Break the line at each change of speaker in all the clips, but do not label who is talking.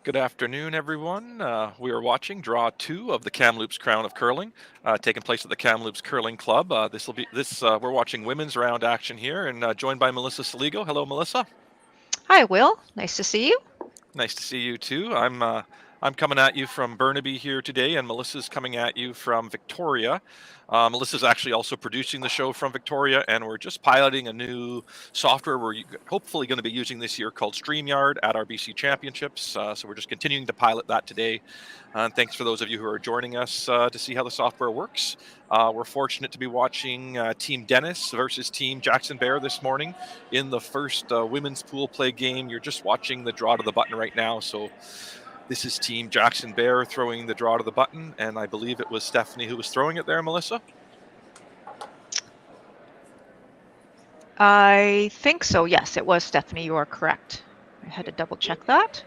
Good afternoon, everyone. We are watching Draw 2 of the Kamloops Crown of Curling, taking place at the Kamloops Curling Club. We're watching women's round action here, and joined by Melissa Saligo. Hello, Melissa.
Hi, Will. Nice to see you.
Nice to see you too. I'm coming at you from Burnaby here today, and Melissa's coming at you from Victoria. Melissa's actually also producing the show from Victoria, and we're just piloting a new software we're hopefully going to be using this year called StreamYard at our BC Championships. So we're just continuing to pilot that today. And thanks for those of you who are joining us to see how the software works. We're fortunate to be watching Team Dennis versus Team Jackson-Baier this morning in the first women's pool play game. You're just watching the draw to the button right now. So this is Team Jackson-Baier throwing the draw to the button, and I believe it was Stephanie who was throwing it there, Melissa?
I think so. Yes, it was Stephanie. You are correct. I had to double check that.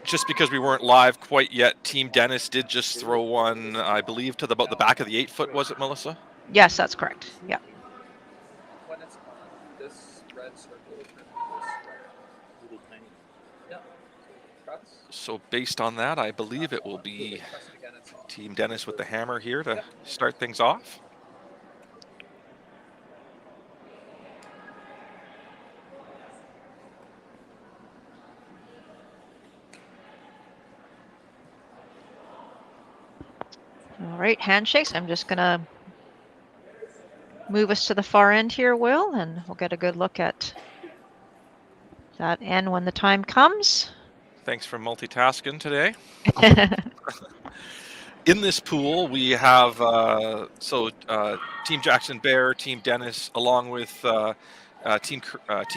Just because we weren't live quite yet, Team Dennis did just throw one, I believe, to about the back of the 8-foot, was it, Melissa?
Yes, that's correct. Yeah.
When it's on, this red circle is really tiny. Yeah.
So based on that, I believe it will be Team Dennis with the hammer here to start things off.
All right, handshakes. I'm just going to move us to the far end here, Will, and we'll get a good look at that end when the time comes.
Thanks for multitasking today. In this pool, we have Team Jackson-Baier, Team Dennis, along with Team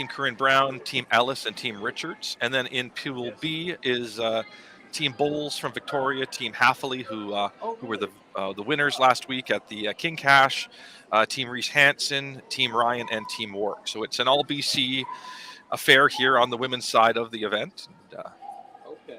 Corinne Brown, Team Ellis, and Team Richards. And then in Pool B is Team Bowles from Victoria, Team Haffley, who were the winners last week at the King Cash, Team Reese Hansen, Team Ryan, and Team Warwick. So it's an all BC affair here on the women's side of the event. And,
okay.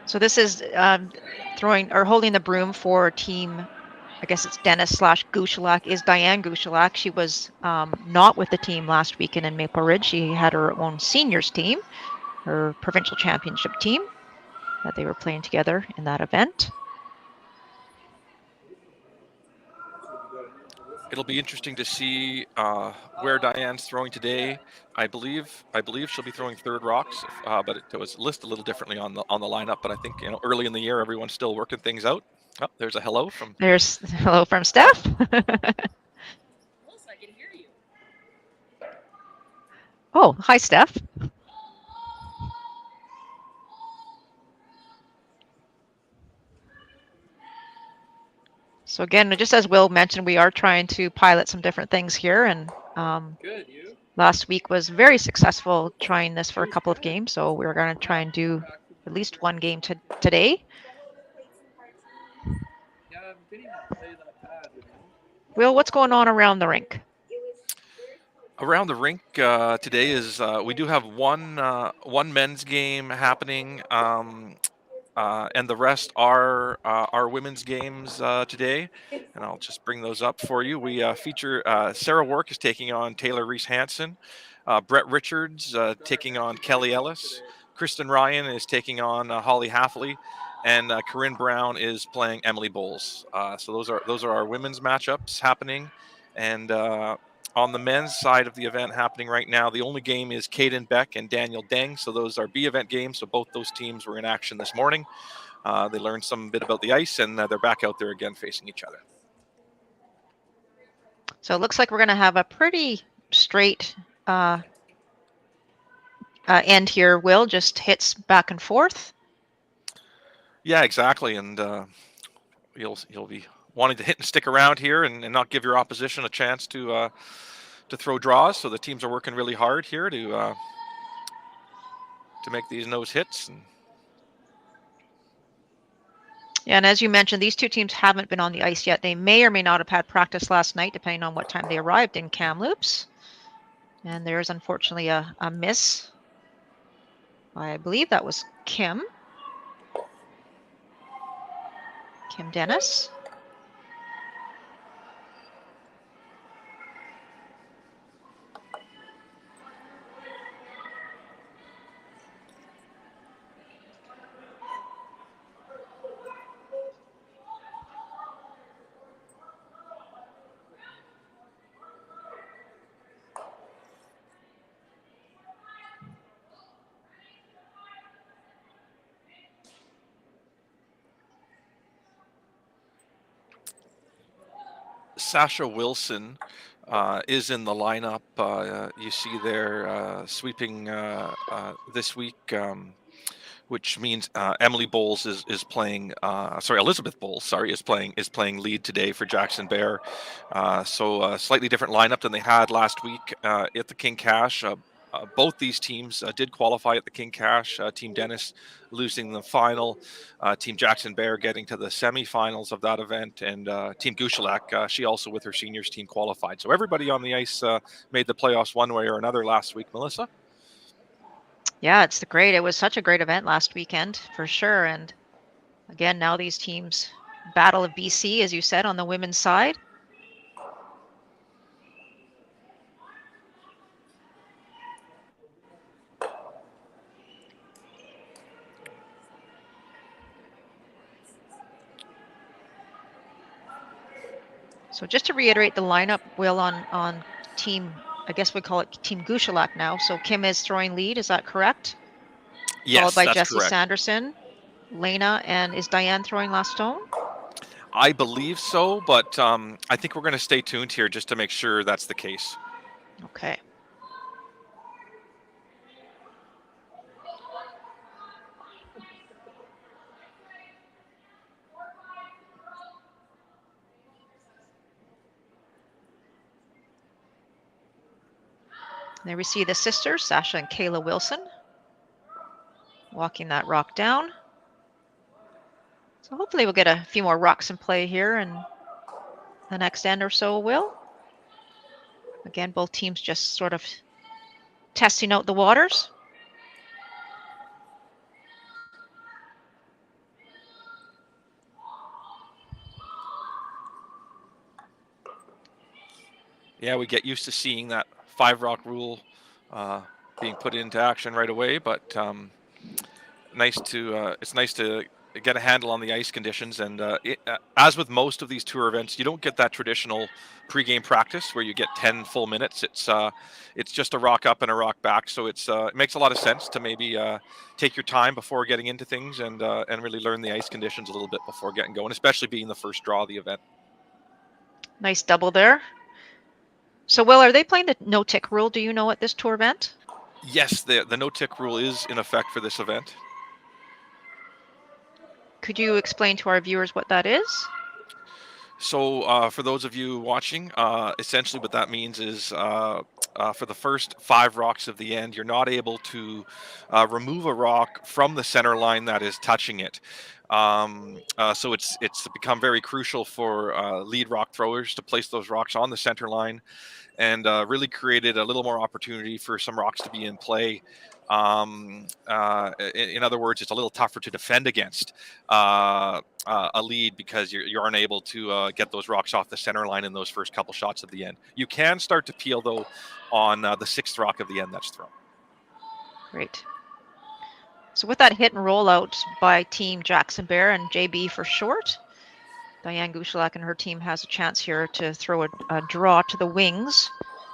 So this is throwing or holding the broom for team, I guess it's Dennis / Gushalak, is Diane Gushalak. She was not with the team last weekend in Maple Ridge. She had her own seniors team, her provincial championship team that they were playing together in that event.
It'll be interesting to see where Diane's throwing today. I believe she'll be throwing third rocks, but it was listed a little differently on the lineup. But I think early in the year, everyone's still working things out. Oh, there's a hello from.
There's hello from Steph.
Melissa, I can hear you.
Oh, hi, Steph. So again, just as Will mentioned, we are trying to pilot some different things here, and
Good, you?
last week was very successful trying this for a couple of games. So we're going to try and do at least one game today.
Yeah, I'm getting to play that pad,
Will, what's going on around the rink?
Around the rink today is we do have one men's game happening, and the rest are our women's games today. And I'll just bring those up for you. We feature Sarah Warwick is taking on Taylor Reese Hansen, Brett Richards taking on Kelly Ellis, Kristen Ryan is taking on Holly Haffley, and Corinne Brown is playing Emily Bowles. So those are our women's matchups happening, and on the men's side of the event happening right now, the only game is Caden Beck and Daniel Deng. So those are B event games. So both those teams were in action this morning. They learned some bit about the ice, and they're back out there again facing each other.
So it looks like we're going to have a pretty straight end here, Will, just hits back and forth.
Yeah, exactly. And you'll be wanting to hit and stick around here and not give your opposition a chance to throw draws. So the teams are working really hard here to make these nose hits. And
Yeah, and as you mentioned, these two teams haven't been on the ice yet. They may or may not have had practice last night, depending on what time they arrived in Kamloops. And there's unfortunately a miss. I believe that was Kim Dennis.
Sasha Wilson is in the lineup. You see there sweeping this week, which means Emily Bowles is playing. Elizabeth Bowles, is playing lead today for Jackson-Baier. So a slightly different lineup than they had last week at the King Cash. Both these teams did qualify at the King Cash. Team Dennis losing the final, Team Jackson-Baier getting to the semifinals of that event, and Team Gushalak, she also with her seniors team qualified. So everybody on the ice made the playoffs one way or another last week. Melissa?
Yeah, it was such a great event last weekend for sure. And again, now these teams, Battle of BC, as you said, on the women's side. So just to reiterate the lineup, Will, on team, I guess we call it Team Gushalak now. So Kim is throwing lead, is that correct? Followed
Yes,
by
that's
Jessie
correct.
Sanderson, Lena, and is Diane throwing last stone?
I believe so, but I think we're going to stay tuned here just to make sure that's the case.
Okay. There we see the sisters, Sasha and Kayla Wilson, walking that rock down. So hopefully we'll get a few more rocks in play here in the next end or so, Will. Again, both teams just sort of testing out the waters.
Yeah, we get used to seeing that 5-rock rule being put into action right away, but it's nice to get a handle on the ice conditions. And as with most of these tour events, you don't get that traditional pregame practice where you get 10 full minutes. It's just a rock up and a rock back, so it makes a lot of sense to maybe take your time before getting into things and really learn the ice conditions a little bit before getting going, especially being the first draw of the event.
Nice double there. So, Will, are they playing the no-tick rule, do you know, at this tour event?
Yes, the no-tick rule is in effect for this event.
Could you explain to our viewers what that is?
So for those of you watching, essentially what that means is for the first 5 rocks of the end, you're not able to remove a rock from the center line that is touching it. So it's become very crucial for lead rock throwers to place those rocks on the center line, and really created a little more opportunity for some rocks to be in play. In other words, it's a little tougher to defend against a lead because you aren't able to get those rocks off the center line in those first couple shots of the end. You can start to peel, though, on the 6th rock of the end that's thrown.
Great. So with that hit and roll out by Team Jackson-Baier and JB for short, Diane Gushalak and her team has a chance here to throw a draw to the wings,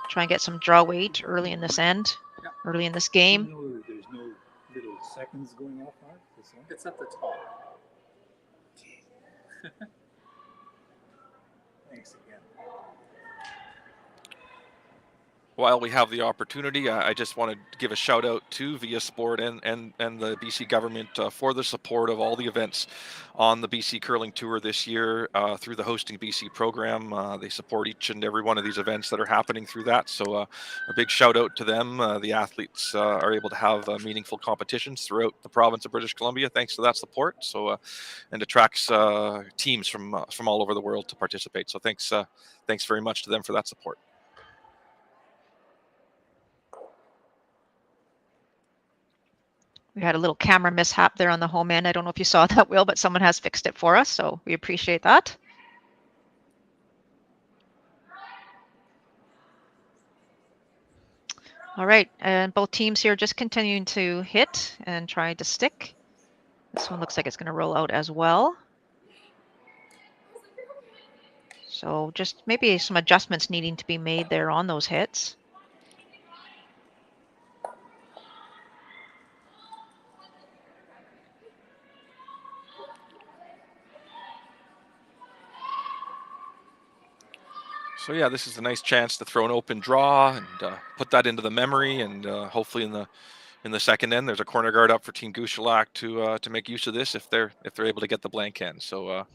try and get some draw weight early in this end, early in this game.
There's no little seconds going off, Mark?
It's at the top.
Thanks again.
while we have the opportunity, I just want to give a shout out to Via Sport and the BC government for the support of all the events on the BC Curling Tour this year through the Hosting BC program. They support each and every one of these events that are happening through that. So a big shout out to them. The athletes are able to have meaningful competitions throughout the province of British Columbia thanks to that support. So and attracts teams from all over the world to participate. So thanks very much to them for that support.
We had a little camera mishap there on the home end. I don't know if you saw that, Will, but someone has fixed it for us, so we appreciate that. All right, and both teams here just continuing to hit and trying to stick. This one looks like it's going to roll out as well. So just maybe some adjustments needing to be made there on those hits.
So yeah, this is a nice chance to throw an open draw and put that into the memory, and hopefully in the second end there's a corner guard up for Team Gouchelac to make use of this if they're able to get the blank end. So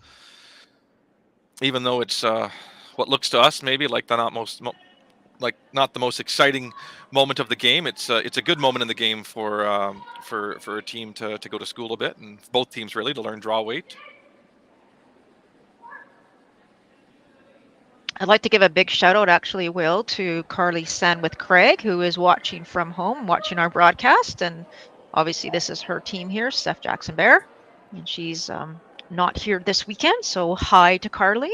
even though it's what looks to us maybe like not the most exciting moment of the game, it's a good moment in the game for a team to go to school a bit, and both teams really to learn draw weight.
I'd like to give a big shout out, actually, Will, to Carly Sandwith Craig, who is watching from home, watching our broadcast. And obviously, this is her team here, Steph Jackson-Baier. And she's not here this weekend. So hi to Carly.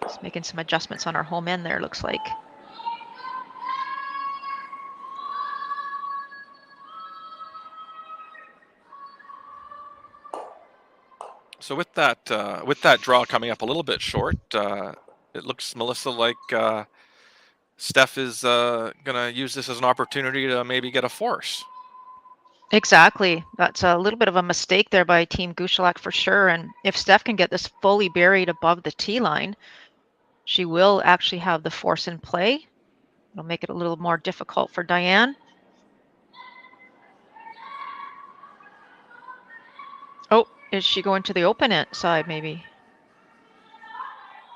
Just making some adjustments on our home end there, looks like.
So with that draw coming up a little bit short, it looks, Melissa, like Steph is going to use this as an opportunity to maybe get a force.
Exactly. That's a little bit of a mistake there by Team Gouchelac for sure. And if Steph can get this fully buried above the tee line, she will actually have the force in play. It'll make it a little more difficult for Diane. Oh, is she going to the open end side maybe?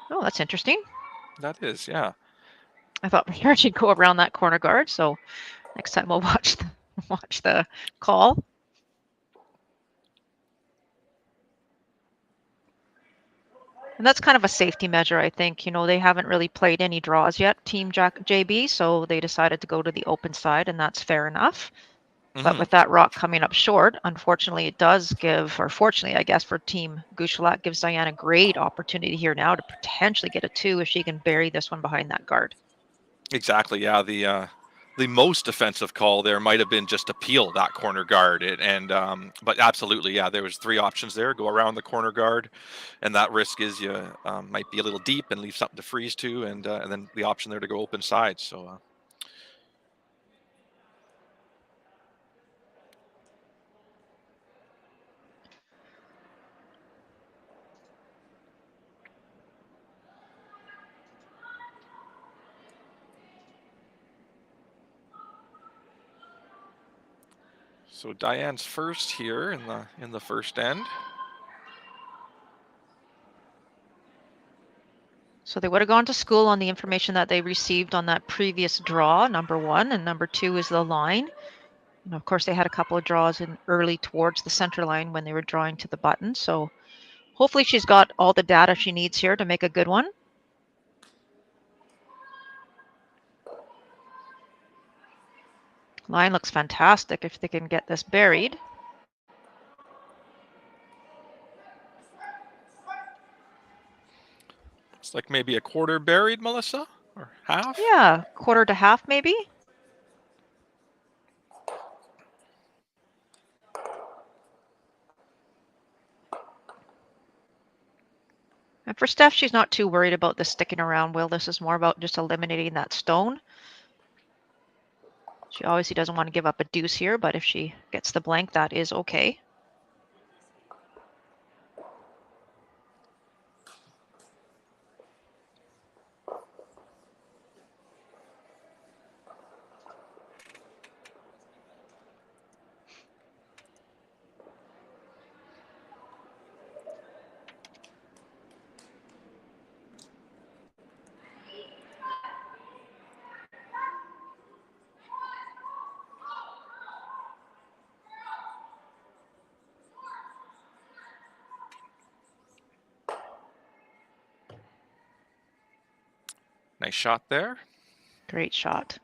Oh, that's interesting.
That is, yeah.
I thought for sure she'd go around that corner guard. So next time we'll watch the call. And that's kind of a safety measure, I think. You know, they haven't really played any draws yet, Team JB, so they decided to go to the open side, and that's fair enough. But with that rock coming up short, unfortunately, it does give, or fortunately, I guess, for Team Gouchelac, gives Diane a great opportunity here now to potentially get a 2 if she can bury this one behind that guard.
Exactly, yeah. The most offensive call there might have been just to peel that corner guard, but absolutely, yeah, there was 3 options there: go around the corner guard, and that risk is you might be a little deep and leave something to freeze to, and then the option there to go open side. So. So Diane's first here in the first end.
So they would have gone to school on the information that they received on that previous draw, number 1, and number 2 is the line. And of course, they had a couple of draws in early towards the center line when they were drawing to the button. So hopefully she's got all the data she needs here to make a good one. Line looks fantastic if they can get this buried.
It's like maybe a quarter buried, Melissa, or half?
Yeah, quarter to half maybe. And for Steph, she's not too worried about this sticking around, Will. This is more about just eliminating that stone. She obviously doesn't want to give up a deuce here, but if she gets the blank, that is okay.
Nice shot there.
Great shot.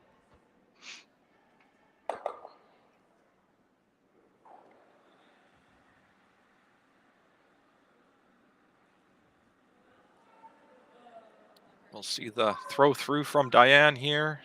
We'll see the throw through from Diane here.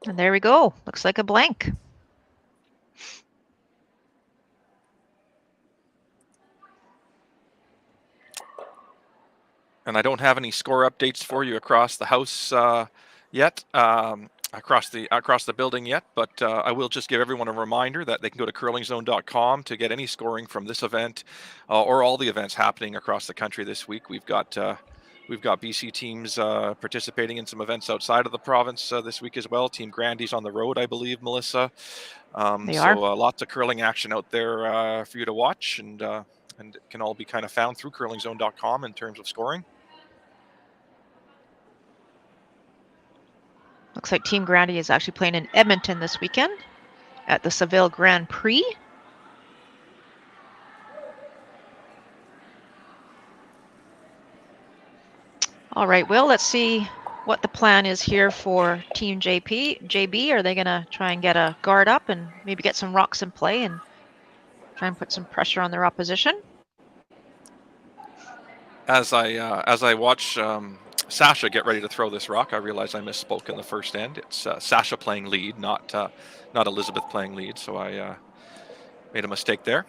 And there we go. Looks like a blank.
And I don't have any score updates for you across the house yet, across the building yet. But I will just give everyone a reminder that they can go to curlingzone.com to get any scoring from this event or all the events happening across the country this week. We've got BC teams participating in some events outside of the province this week as well. Team Grandy's on the road, I believe, Melissa.
They are.
Lots of curling action out there for you to watch, and it can all be kind of found through curlingzone.com in terms of scoring.
Looks like Team Grandy is actually playing in Edmonton this weekend at the Seville Grand Prix. All right, Will, let's see what the plan is here for Team JB. Are they going to try and get a guard up and maybe get some rocks in play and try and put some pressure on their opposition?
As I watch Sasha get ready to throw this rock, I realize I misspoke in the first end. It's Sasha playing lead, not Elizabeth playing lead. So I made a mistake there.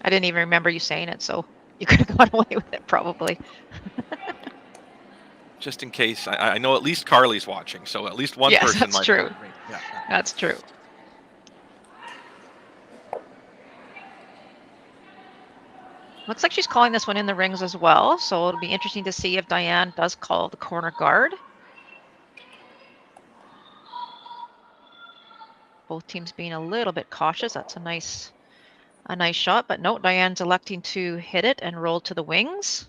I didn't even remember you saying it, so you could have gone away with it probably.
Just in case, I know at least Carly's watching, so at least one person
that's
might
true.
have heard me. Yeah.
That's true. Looks like she's calling this one in the rings as well, so it'll be interesting to see if Diane does call the corner guard. Both teams being a little bit cautious. That's a nice shot, but no, Diane's electing to hit it and roll to the wings.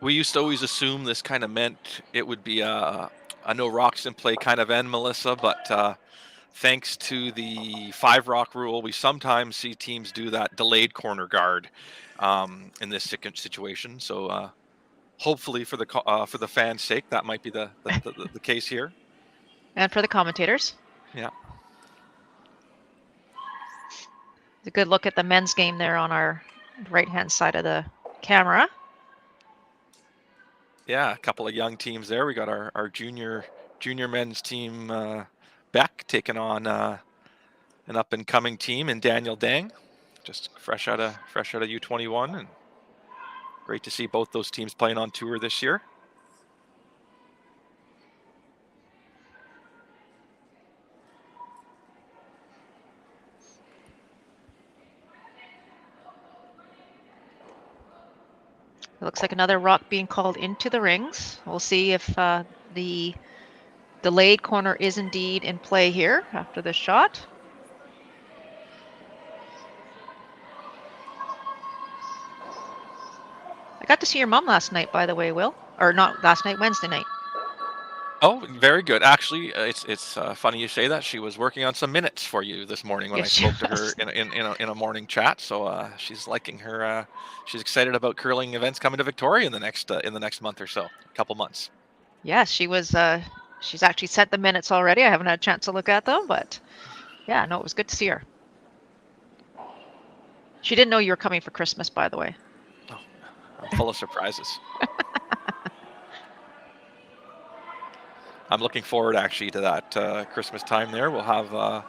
We used to always assume this kind of meant it would be a no rocks in play kind of end, Melissa, but thanks to the 5 rock rule, we sometimes see teams do that delayed corner guard in this situation. So hopefully for the fans' sake, that might be the case here.
And for the commentators.
Yeah.
It's a good look at the men's game there on our right-hand side of the camera.
Yeah, a couple of young teams there. We got our junior men's team Beck taking on an up and coming team in Daniel Dang, just fresh out of U21, and great to see both those teams playing on tour this year.
It looks like another rock being called into the rings. We'll see if the delayed corner is indeed in play here after this shot. I got to see your mom last night, by the way, Will. Or not last night, Wednesday night.
Oh, very good. Actually, it's funny you say that. She was working on some minutes for you this morning when I
Yes, she
spoke to her
was.
in a morning chat. So she's liking her. She's excited about curling events coming to Victoria in the next month or so, couple months.
Yes, she was. She's actually sent the minutes already. I haven't had a chance to look at them, but yeah, no, it was good to see her. She didn't know you were coming for Christmas, by the way.
Oh, I'm full of surprises. I'm looking forward actually to that Christmas time. There, we'll have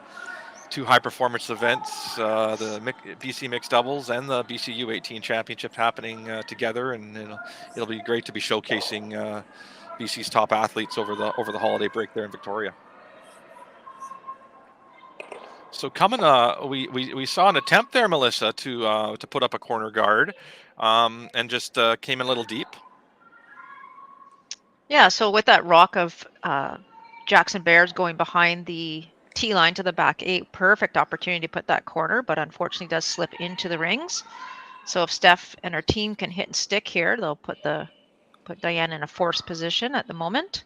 two high performance events, the BC mixed doubles and the BC U18 championship happening together, and it'll be great to be showcasing BC's top athletes over the holiday break there in Victoria. So coming, we saw an attempt there, Melissa, to put up a corner guard, and just came in a little deep.
Yeah, so with that rock of Jackson-Baiers going behind the tee line to the back eight, perfect opportunity to put that corner, but unfortunately does slip into the rings. So if Steph and her team can hit and stick here, they'll put Diane in a forced position at the moment.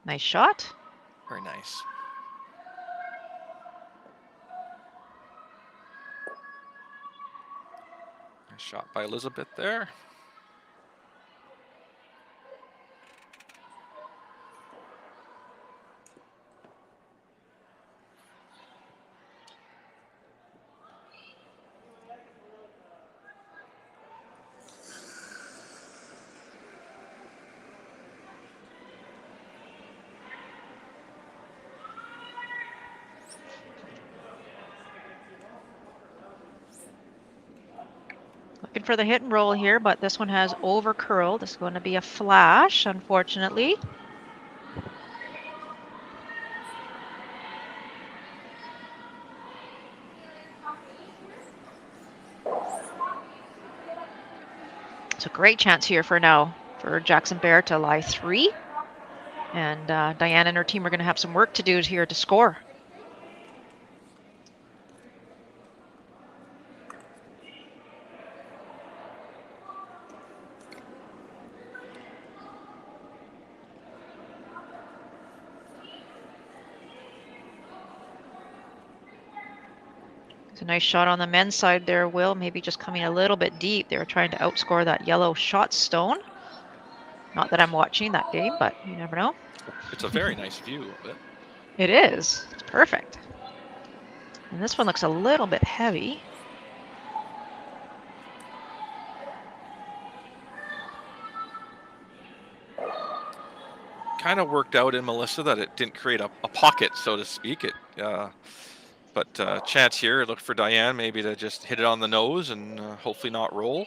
Nice shot.
Very nice. Nice shot by Elizabeth there.
Looking for the hit and roll here, but this one has over curled. This is going to be a flash, unfortunately. It's a great chance here for now for Jackson-Baier to lie three. And Diane and her team are going to have some work to do here to score. It's a nice shot on the men's side there, Will. Maybe just coming a little bit deep. They were trying to outscore that yellow shot stone. Not that I'm watching that game, but you never know.
It's a very nice view of it.
It is. It's perfect. And this one looks a little bit heavy.
Kind of worked out in Melissa that it didn't create a pocket, so to speak. But chance here. Look for Diane maybe to just hit it on the nose and hopefully not roll.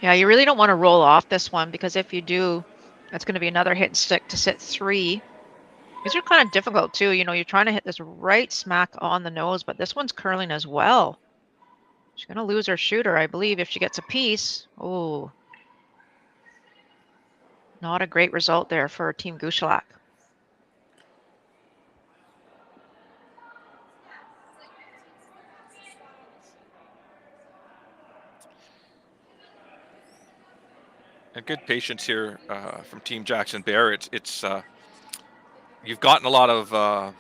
Yeah, you really don't want to roll off this one because if you do, that's going to be another hit and stick to sit three. These are kind of difficult too. You know, you're trying to hit this right smack on the nose, but this one's curling as well. She's going to lose her shooter, I believe, if she gets a piece. Oh, not a great result there for Team Gushalak.
A good patience here from Team Jackson-Baier. It's you've gotten a lot of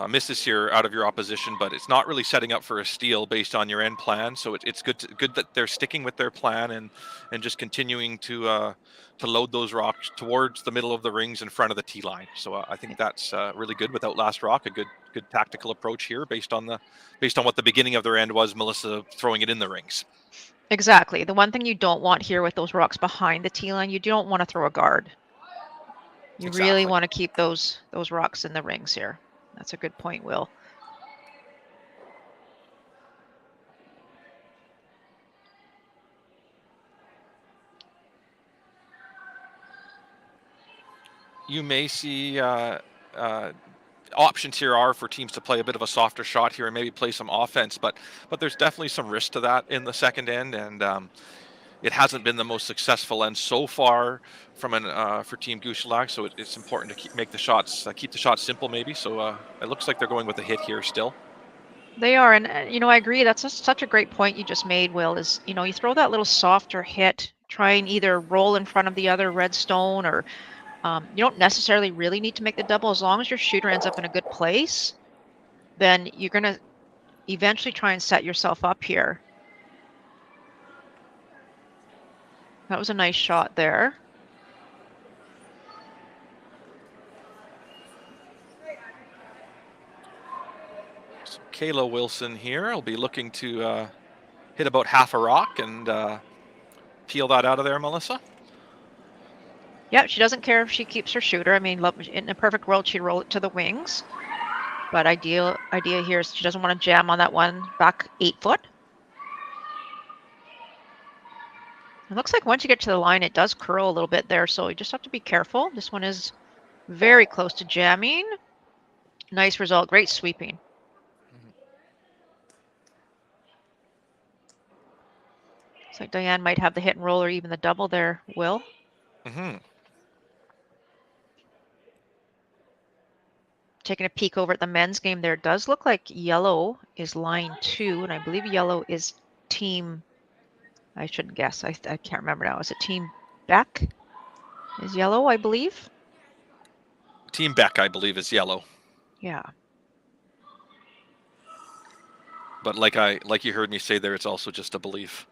misses here out of your opposition, but it's not really setting up for a steal based on your end plan. So it's good that they're sticking with their plan and just continuing to load those rocks towards the middle of the rings in front of the tee line. So I think that's really good without last rock. A good tactical approach here based on what the beginning of their end was. Melissa throwing it in the rings.
Exactly. The one thing you don't want here with those rocks behind the tee line, you don't want to throw a guard. You really
Exactly.
want to keep those rocks in the rings here. That's a good point, Will.
You may see options here are for teams to play a bit of a softer shot here and maybe play some offense, but there's definitely some risk to that in the second end, and it hasn't been the most successful end so far from for Team Gushelac. So it's important to keep the shots simple maybe. So it looks like they're going with a hit here still.
They are, and I agree. That's such a great point you just made, Will. Is you throw that little softer hit, try and either roll in front of the other red stone, or you don't necessarily really need to make the double. As long as your shooter ends up in a good place, then you're going to eventually try and set yourself up here. That was a nice shot there.
So Kayla Wilson here will be looking to hit about half a rock and peel that out of there, Melissa.
Yeah, she doesn't care if she keeps her shooter. I mean, in a perfect world, she'd roll it to the wings. But idea here is she doesn't want to jam on that one back 8 foot. It looks like once you get to the line, it does curl a little bit there, so you just have to be careful. This one is very close to jamming. Nice result. Great sweeping. Looks like Diane might have the hit and roll or even the double there, Will. Taking a peek over at the men's game there, it does look like yellow is line 2, and I believe yellow is team, I shouldn't guess, I can't remember now. Is it team Beck is yellow, I believe?
Team Beck, I believe, is yellow.
Yeah.
But like you heard me say there, it's also just a belief.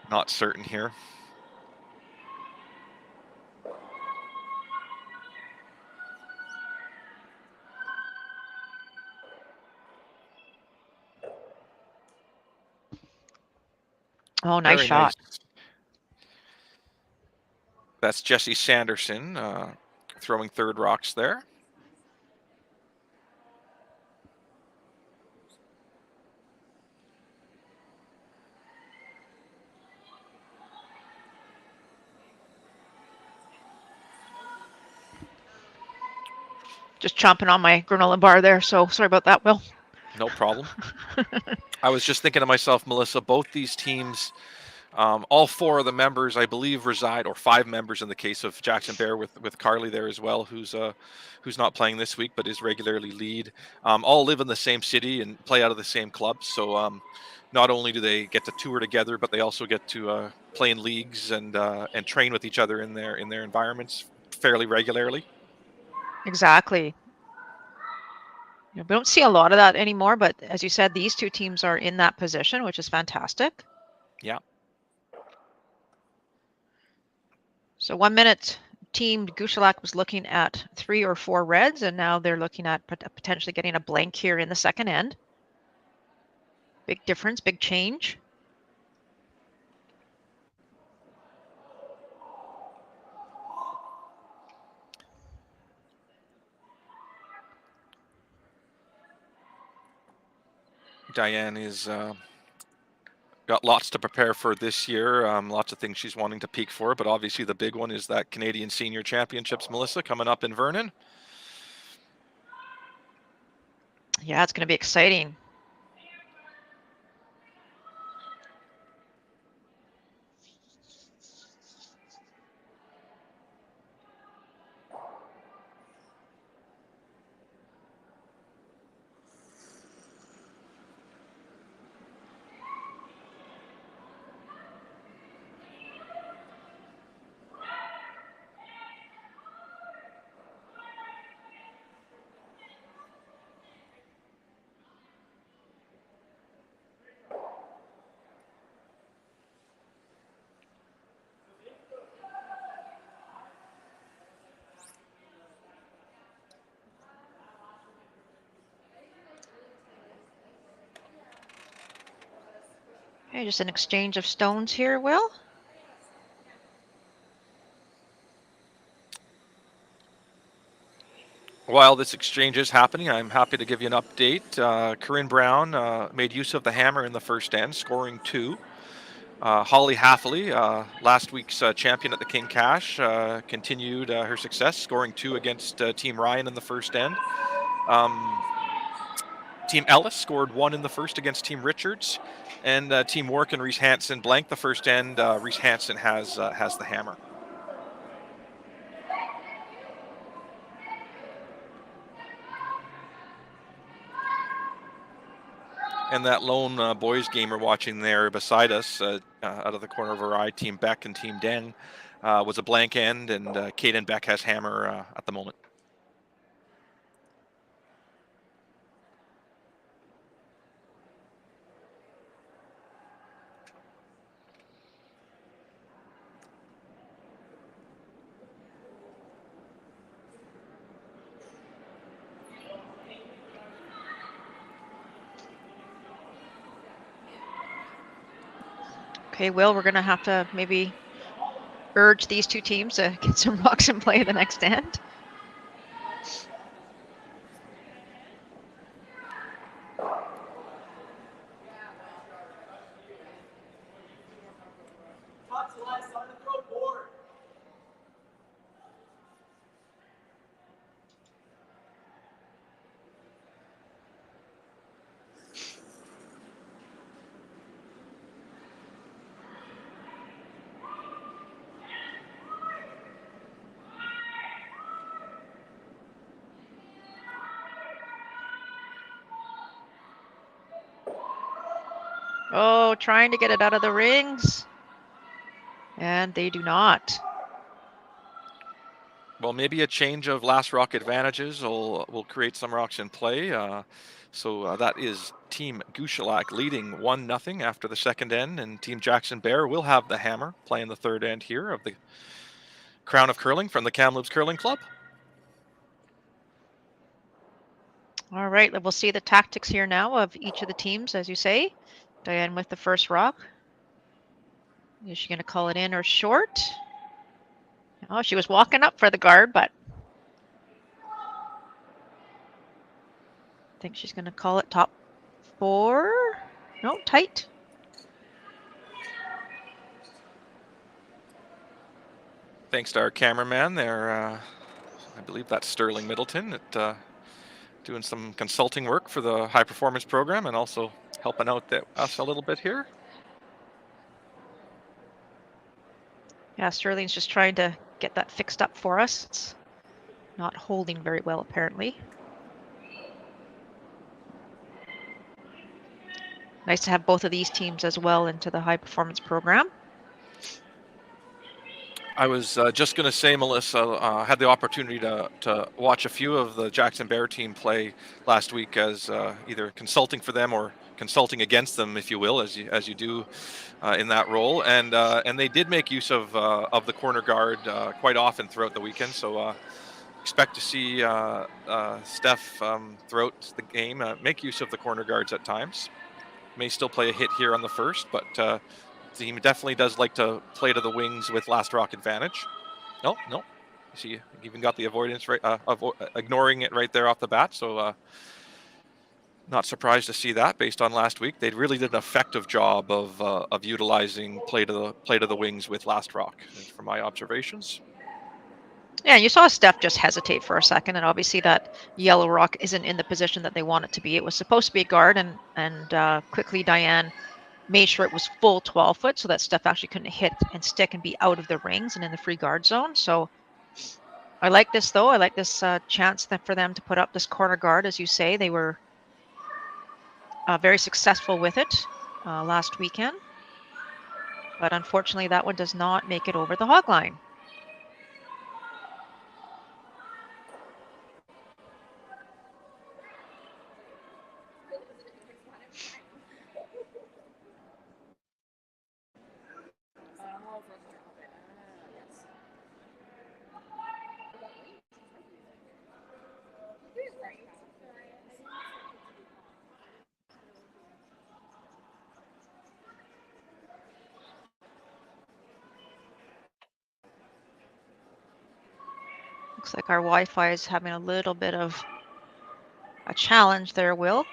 Not certain here.
Oh, nice
Very
shot.
Nice. That's Jesse Sanderson throwing third rocks there.
Just chomping on my granola bar there, so sorry about that, Will.
No problem. I was just thinking to myself, Melissa, both these teams, all 4 of the members, I believe, reside, or 5 members in the case of Jackson-Baier with Carly there as well, who's not playing this week but is regularly lead. All live in the same city and play out of the same club. So not only do they get to tour together, but they also get to play in leagues and train with each other in their environments fairly regularly.
Exactly. We don't see a lot of that anymore, but as you said, these 2 teams are in that position, which is fantastic.
Yeah.
So 1 minute, Team Gushelac was looking at 3 or 4 reds, and now they're looking at potentially getting a blank here in the second end. Big difference, big change.
Diane is got lots to prepare for this year. Lots of things she's wanting to peak for, but obviously the big one is that Canadian Senior Championships, Melissa, coming up in Vernon.
Yeah, it's going to be exciting. Okay, just an exchange of stones here, Will.
While this exchange is happening, I'm happy to give you an update. Corinne Brown made use of the hammer in the first end, scoring 2. Holly Hathaway, last week's champion at the King Cash, continued her success, scoring 2 against Team Ryan in the first end. Team Ellis scored 1 in the first against Team Richards, and Team Wark and Reese Hansen blanked the first end. Reese Hansen has the hammer. And that lone boys gamer watching there beside us, out of the corner of her eye, Team Beck and Team Deng, was a blank end, and Kaden Beck has hammer at the moment.
Okay, Will, we're going to have to maybe urge these two teams to get some rocks in play the next end. Oh, trying to get it out of the rings. And they do not.
Well, maybe a change of last rock advantages will create some rocks in play. So that is Team Gushalak leading 1-0 after the second end, and Team Jackson-Baier will have the hammer playing the third end here of the Crown of Curling from the Kamloops Curling Club.
All right, we'll see the tactics here now of each of the teams, as you say. Diane with the first rock. Is she going to call it in or short? Oh, she was walking up for the guard, but I think she's going to call it top 4. No, tight.
Thanks to our cameraman there. I believe that's Sterling Middleton at doing some consulting work for the high performance program and also helping out us a little bit here.
Yeah, Sterling's just trying to get that fixed up for us. It's not holding very well, apparently. Nice to have both of these teams as well into the high performance program.
I was just going to say, Melissa, had the opportunity to watch a few of the Jackson-Baier team play last week as either consulting for them or consulting against them, if you will, as you do in that role. And they did make use of the corner guard quite often throughout the weekend. So expect to see Steph throughout the game make use of the corner guards at times. May still play a hit here on the first, but team definitely does like to play to the wings with last rock advantage. No. See, even got the avoidance right, ignoring it right there off the bat. So not surprised to see that based on last week. They really did an effective job of utilizing play to the wings with last rock, from my observations.
Yeah, you saw Steph just hesitate for a second, and obviously that yellow rock isn't in the position that they want it to be. It was supposed to be a guard, and quickly Diane made sure it was full 12 foot so that Steph actually couldn't hit and stick and be out of the rings and in the free guard zone. So I like this, though. I like this chance for them to put up this corner guard. As you say, they were very successful with it last weekend. But unfortunately, that one does not make it over the hog line. Looks like our Wi-Fi is having a little bit of a challenge there, Will.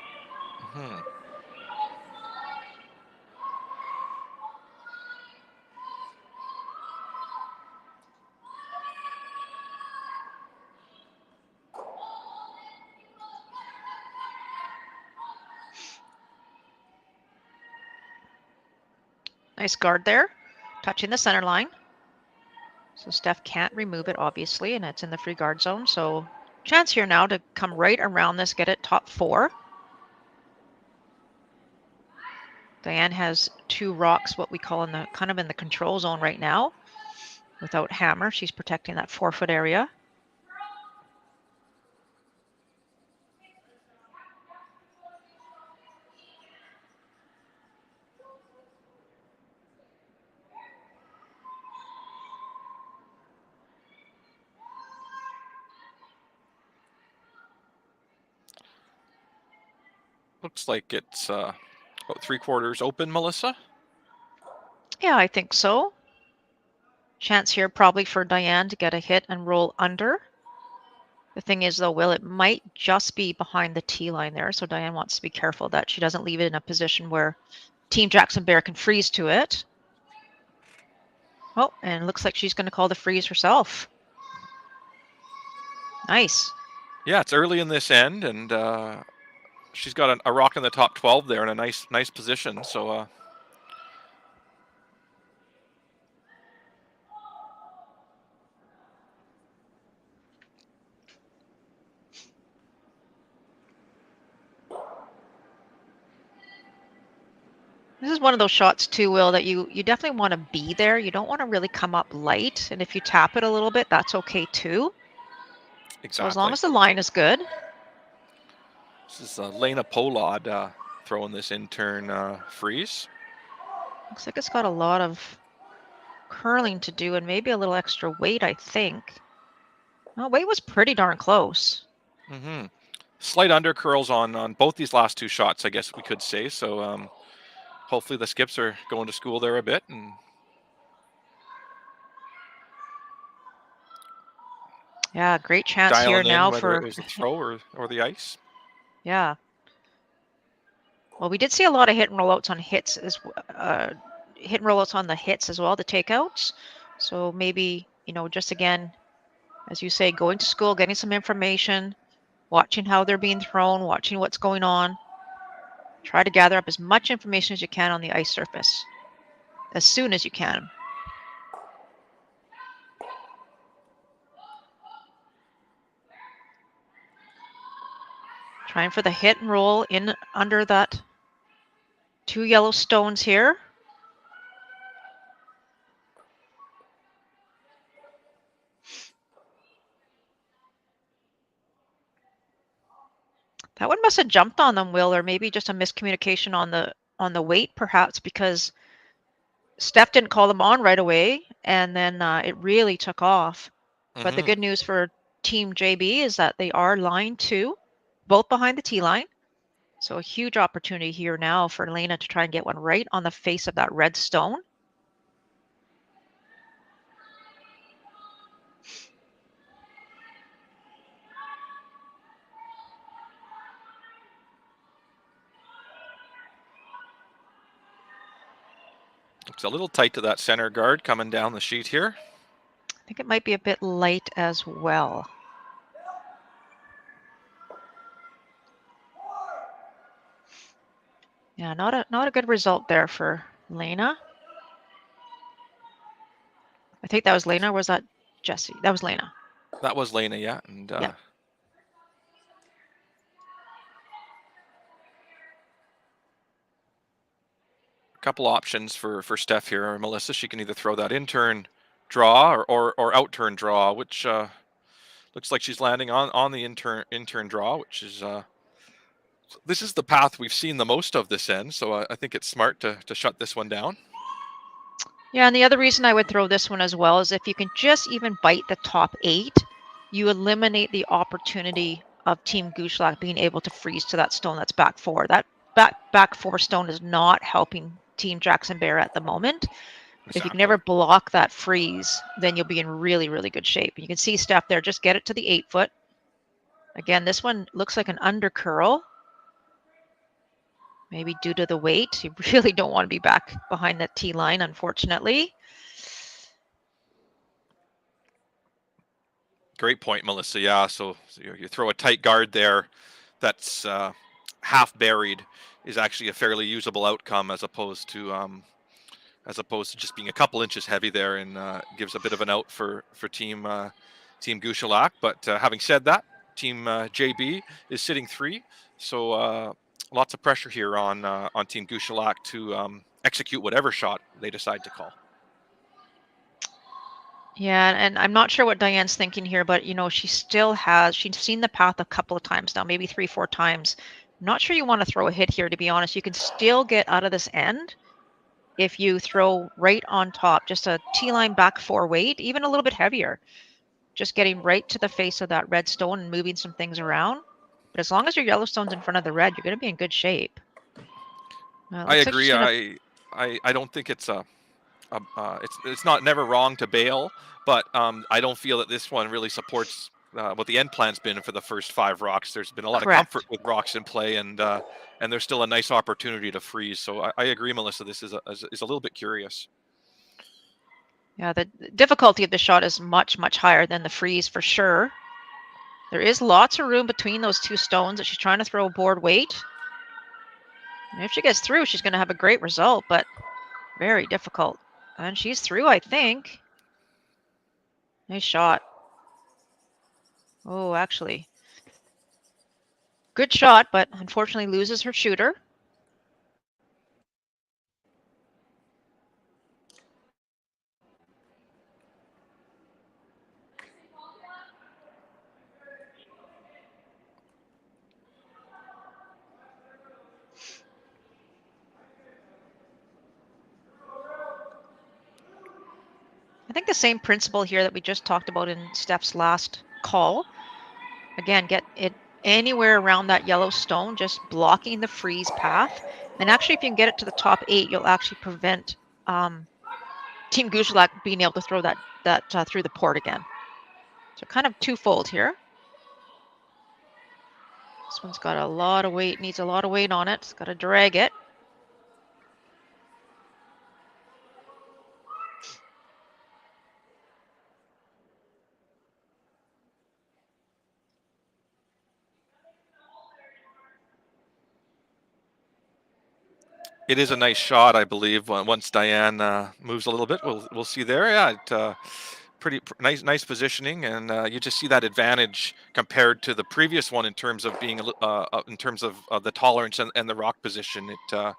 Nice guard there, touching the center line. So Steph can't remove it, obviously, and it's in the free guard zone. So chance here now to come right around this, get it top 4. Diane has 2 rocks, what we call in the kind of in the control zone right now. Without hammer, she's protecting that 4-foot area.
Looks like it's about 3/4 open, Melissa.
Yeah, I think so. Chance here probably for Diane to get a hit and roll under. The thing is, though, Will, it might just be behind the tee line there, so Diane wants to be careful that she doesn't leave it in a position where Team Jackson-Baier can freeze to it. Oh, and it looks like she's going to call the freeze herself. Nice.
Yeah, it's early in this end, and she's got a rock in the top 12 there in a nice position. So
This is one of those shots too, Will, that you definitely want to be there. You don't want to really come up light, and if you tap it a little bit, that's okay too.
exactly.
So as long as the line is good.
This is Lena Polad throwing this in-turn freeze.
Looks like it's got a lot of curling to do and maybe a little extra weight, I think. Well, weight was pretty darn close.
Mm-hmm. Slight undercurls on both these last 2 shots, I guess we could say. So hopefully the skips are going to school there a bit and
Yeah, great chance
dialing
here
in
now
whether
for.
it was the throw or the ice.
Yeah. Well, we did see a lot of hit and rollouts on hits hit and rollouts on the hits as well, the takeouts. So maybe, just again, as you say, going to school, getting some information, watching how they're being thrown, watching what's going on. Try to gather up as much information as you can on the ice surface as soon as you can. Trying for the hit and roll in under that 2 yellow stones here. That one must have jumped on them, Will, or maybe just a miscommunication on the weight, perhaps, because Steph didn't call them on right away, and then it really took off. But the
Mm-hmm.
good news for Team JB is that they are line 2, both behind the tee line. So a huge opportunity here now for Lena to try and get one right on the face of that red stone.
It's a little tight to that center guard coming down the sheet here.
I think it might be a bit light as well. Yeah, not a good result there for Lena. I think that was Lena, or was that Jesse? That was Lena.
That was Lena, yeah. And
Yeah.
a couple options for Steph here, or Melissa. She can either throw that in-turn draw or out-turn draw, which looks like she's landing on the in-turn draw, which is this is the path we've seen the most of this end. So I think it's smart to shut this one down.
Yeah, and the other reason I would throw this one as well is if you can just even bite the top 8, you eliminate the opportunity of Team Gushlak being able to freeze to that stone that's back 4. That back 4 stone is not helping Team Jackson-Baier at the moment.
Exactly.
If you can never block that freeze, then you'll be in really, really good shape. You can see Steph there, just get it to the 8-foot. Again, this one looks like an undercurl. Maybe due to the weight. You really don't want to be back behind that tee line, unfortunately.
Great point, Melissa. Yeah, so you throw a tight guard there that's half buried is actually a fairly usable outcome as opposed to as opposed to just being a couple inches heavy there, and gives a bit of an out for Team Gouchelak. But having said that, Team JB is sitting 3, so lots of pressure here on Team Gouchelak to execute whatever shot they decide to call.
Yeah, and I'm not sure what Diane's thinking here, but she's seen the path a couple of times now, maybe 3-4 times. I'm not sure you want to throw a hit here, to be honest. You can still get out of this end if you throw right on top, just a T-line back 4 weight, even a little bit heavier. Just getting right to the face of that red stone and moving some things around. But as long as your yellow stone's in front of the red, you're going to be in good shape.
I agree. I don't think it's it's not never wrong to bail, but I don't feel that this one really supports what the end plan's been for the first 5 rocks. There's been a lot of comfort with rocks in play, and there's still a nice opportunity to freeze. So I agree, Melissa. This is a little bit curious.
Yeah, the difficulty of the shot is much, much higher than the freeze for sure. There is lots of room between those 2 stones that she's trying to throw aboard weight. And if she gets through, she's going to have a great result, but very difficult. And she's through, I think. Nice shot. Oh, actually. Good shot, but unfortunately loses her shooter. I think the same principle here that we just talked about in Steph's last call. Again, get it anywhere around that yellow stone, just blocking the freeze path. And actually, if you can get it to the top 8, you'll actually prevent Team Gouchelak being able to throw that through the port again. So kind of twofold here. This one's got a lot of weight, needs a lot of weight on it. It's got to drag it.
It is a nice shot, I believe. Once Diane moves a little bit, we'll see there. Yeah, pretty nice positioning, and you just see that advantage compared to the previous one in terms of being in terms of the tolerance and the rock position. It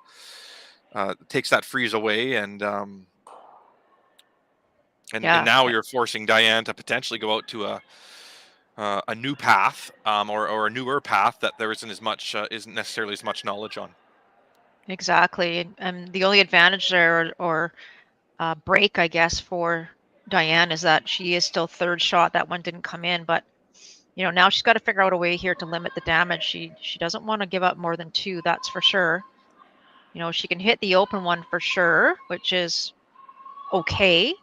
takes that freeze away, and now you're forcing Diane to potentially go out to a new path, or a newer path that there isn't necessarily as much knowledge on.
Exactly, and the only advantage there, or break, I guess, for Diane is that she is still 3rd shot. That one didn't come in, but now she's got to figure out a way here to limit the damage. She doesn't want to give up more than 2, that's for sure. She can hit the open one for sure, which is okay.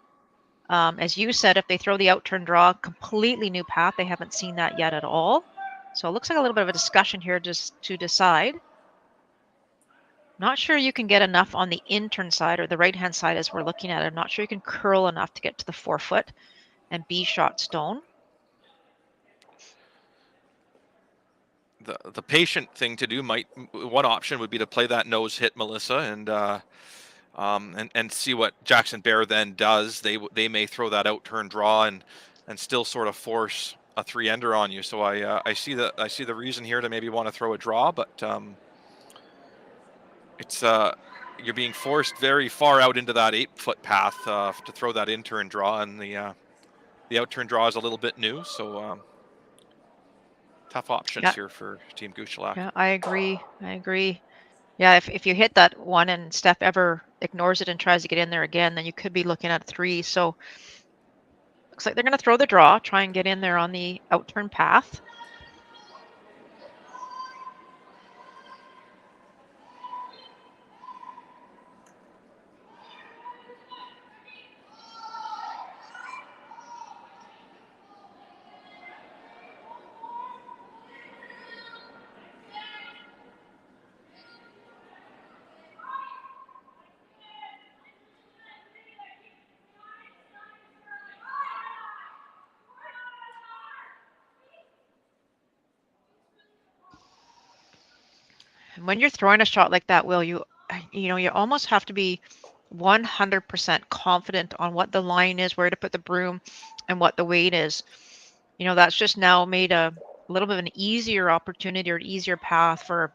As you said, if they throw the outturn draw, completely new path. They haven't seen that yet at all. So it looks like a little bit of a discussion here just to decide. Not sure you can get enough on the in-turn side, or the right-hand side as we're looking at it. I'm not sure you can curl enough to get to the 4-foot and B-shot stone.
The patient thing to do one option would be to play that nose hit, Melissa, and see what Jackson-Baier then does. They may throw that out-turn draw and still sort of force a 3-ender on you. So I see the reason here to maybe want to throw a draw, but it's you're being forced very far out into that 8-foot path to throw that in-turn draw, and the out-turn draw is a little bit new, so tough options here for Team Gouchelak.
Yeah, I agree. Yeah, if you hit that one and Steph ever ignores it and tries to get in there again, then you could be looking at 3. So looks like they're going to throw the draw, try and get in there on the outturn path. And when you're throwing a shot like that, Will, you almost have to be 100% confident on what the line is, where to put the broom, and what the weight is. You know, that's just now made a little bit of an easier opportunity or an easier path for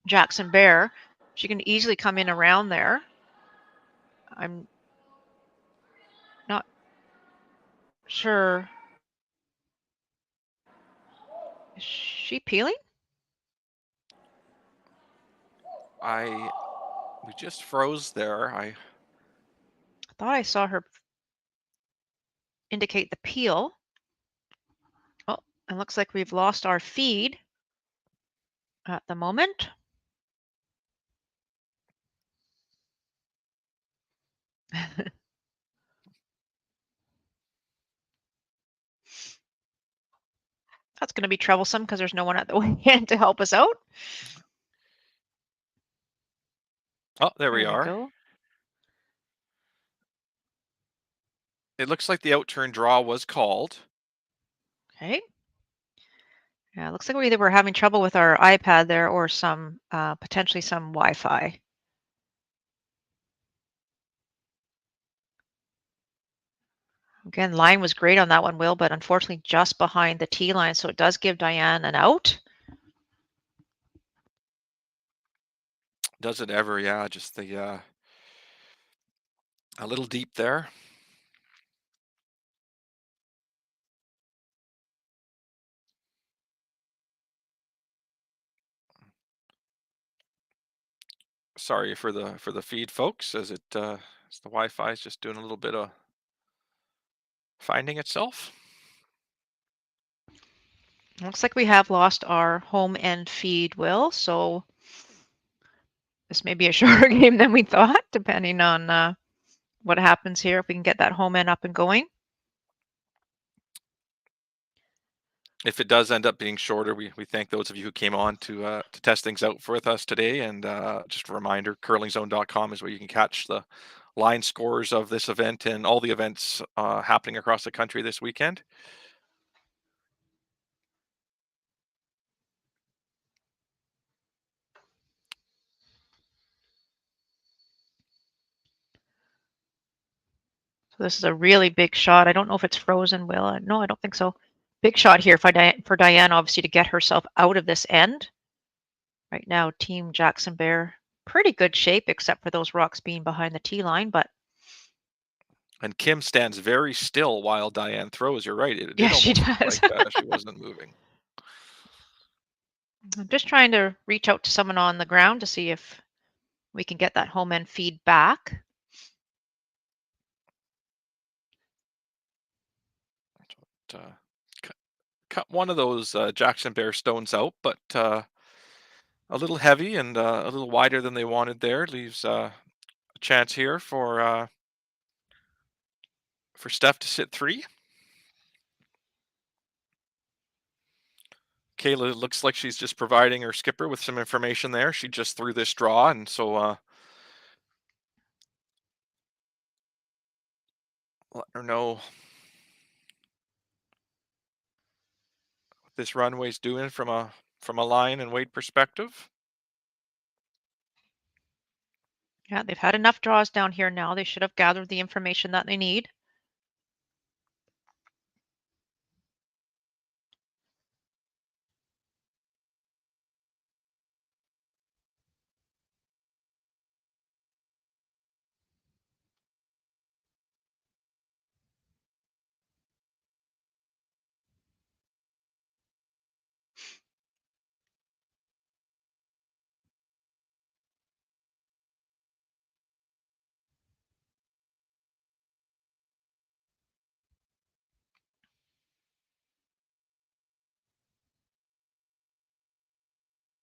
Jackson-Baier. She can easily come in around there. I'm not sure. Is she peeling?
We just froze there.
I thought I saw her indicate the peel. Oh, it looks like we've lost our feed at the moment. That's going to be troublesome because there's no one at the weigh-in to help us out.
Oh, there we
There we
are.
go.
It looks like the outturn draw was called.
Okay. Yeah, it looks like we either were having trouble with our iPad there or some potentially some Wi-Fi. Again, line was great on that one, Will, but unfortunately just behind the tee line, so it does give Diane an out.
Does it ever? Yeah, just the a little deep there. Sorry for the feed, folks, as the Wi-Fi is just doing a little bit of finding itself.
Looks like we have lost our home end feed, Will, so this may be a shorter game than we thought, depending on what happens here if we can get that home end up and going.
If it does end up being shorter, we thank those of you who came on to test things out with us today. And just a reminder, curlingzone.com is where you can catch the line scores of this event and all the events happening across the country this weekend.
So this is a really big shot. I don't know if it's frozen, Will. No, I don't think so. Big shot here for Diane, obviously, to get herself out of this end. Right now, Team Jackson-Baier, pretty good shape, except for those rocks being behind the tee line, but
And Kim stands very still while Diane throws. You're right. It did
yeah, she
almost look
does.
like she wasn't moving.
I'm just trying to reach out to someone on the ground to see if we can get that home end feed back.
Cut one of those Jackson-Baier stones out, but a little heavy and a little wider than they wanted there. Leaves a chance here for Steph to sit 3. Kayla looks like she's just providing her skipper with some information there. She just threw this draw, and so let her know what this runway's doing from a line and weight perspective.
Yeah, they've had enough draws down here now. They should have gathered the information that they need.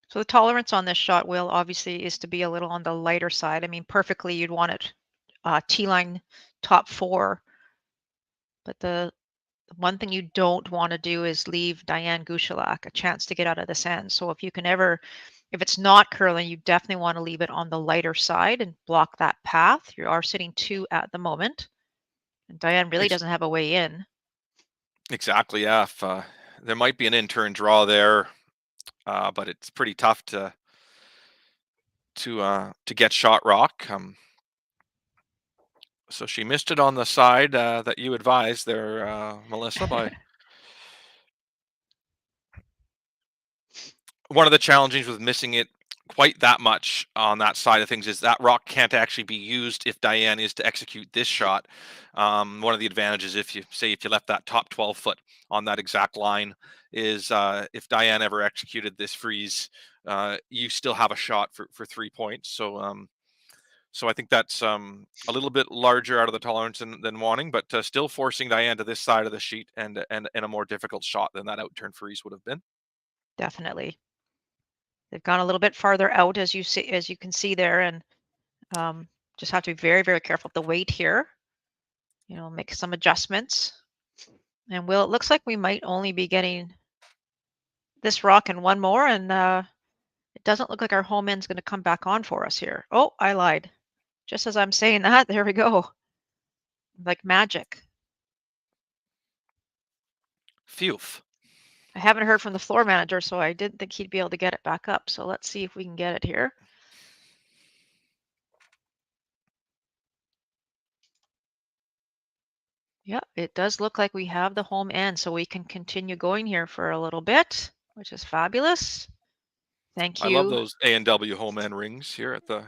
So the tolerance on this shot, Will, obviously is to be a little on the lighter side. I mean, perfectly you'd want it T-line top 4. But the one thing you don't want to do is leave Diane Gushalak a chance to get out of this end. So if you can ever, if it's not curling, you definitely want to leave it on the lighter side and block that path. You are sitting 2 at the moment. And Diane really doesn't have a way in.
Exactly, yeah. If, there might be an in-turn draw there, but it's pretty tough to get shot rock. So she missed it on the side that you advised there, Melissa. By one of the challenges with missing it quite that much on that side of things is that rock can't actually be used if Diane is to execute this shot. One of the advantages, if you left that top 12 foot on that exact line, is if Diane ever executed this freeze, you still have a shot for 3 points. So I think that's a little bit larger out of the tolerance than wanting, but still forcing Diane to this side of the sheet and a more difficult shot than that outturn freeze would have been.
Definitely. They've gone a little bit farther out, as you can see there, and just have to be very, very careful of the weight here. Make some adjustments. And it looks like we might only be getting this rock and one more, and it doesn't look like our home end's going to come back on for us here. Oh, I lied. Just as I'm saying that, there we go. Like magic.
Phew.
I haven't heard from the floor manager, so I didn't think he'd be able to get it back up. So let's see if we can get it here. Yeah, it does look like we have the home end, so we can continue going here for a little bit, which is fabulous. Thank
I love
you.
those A&W home end rings here at the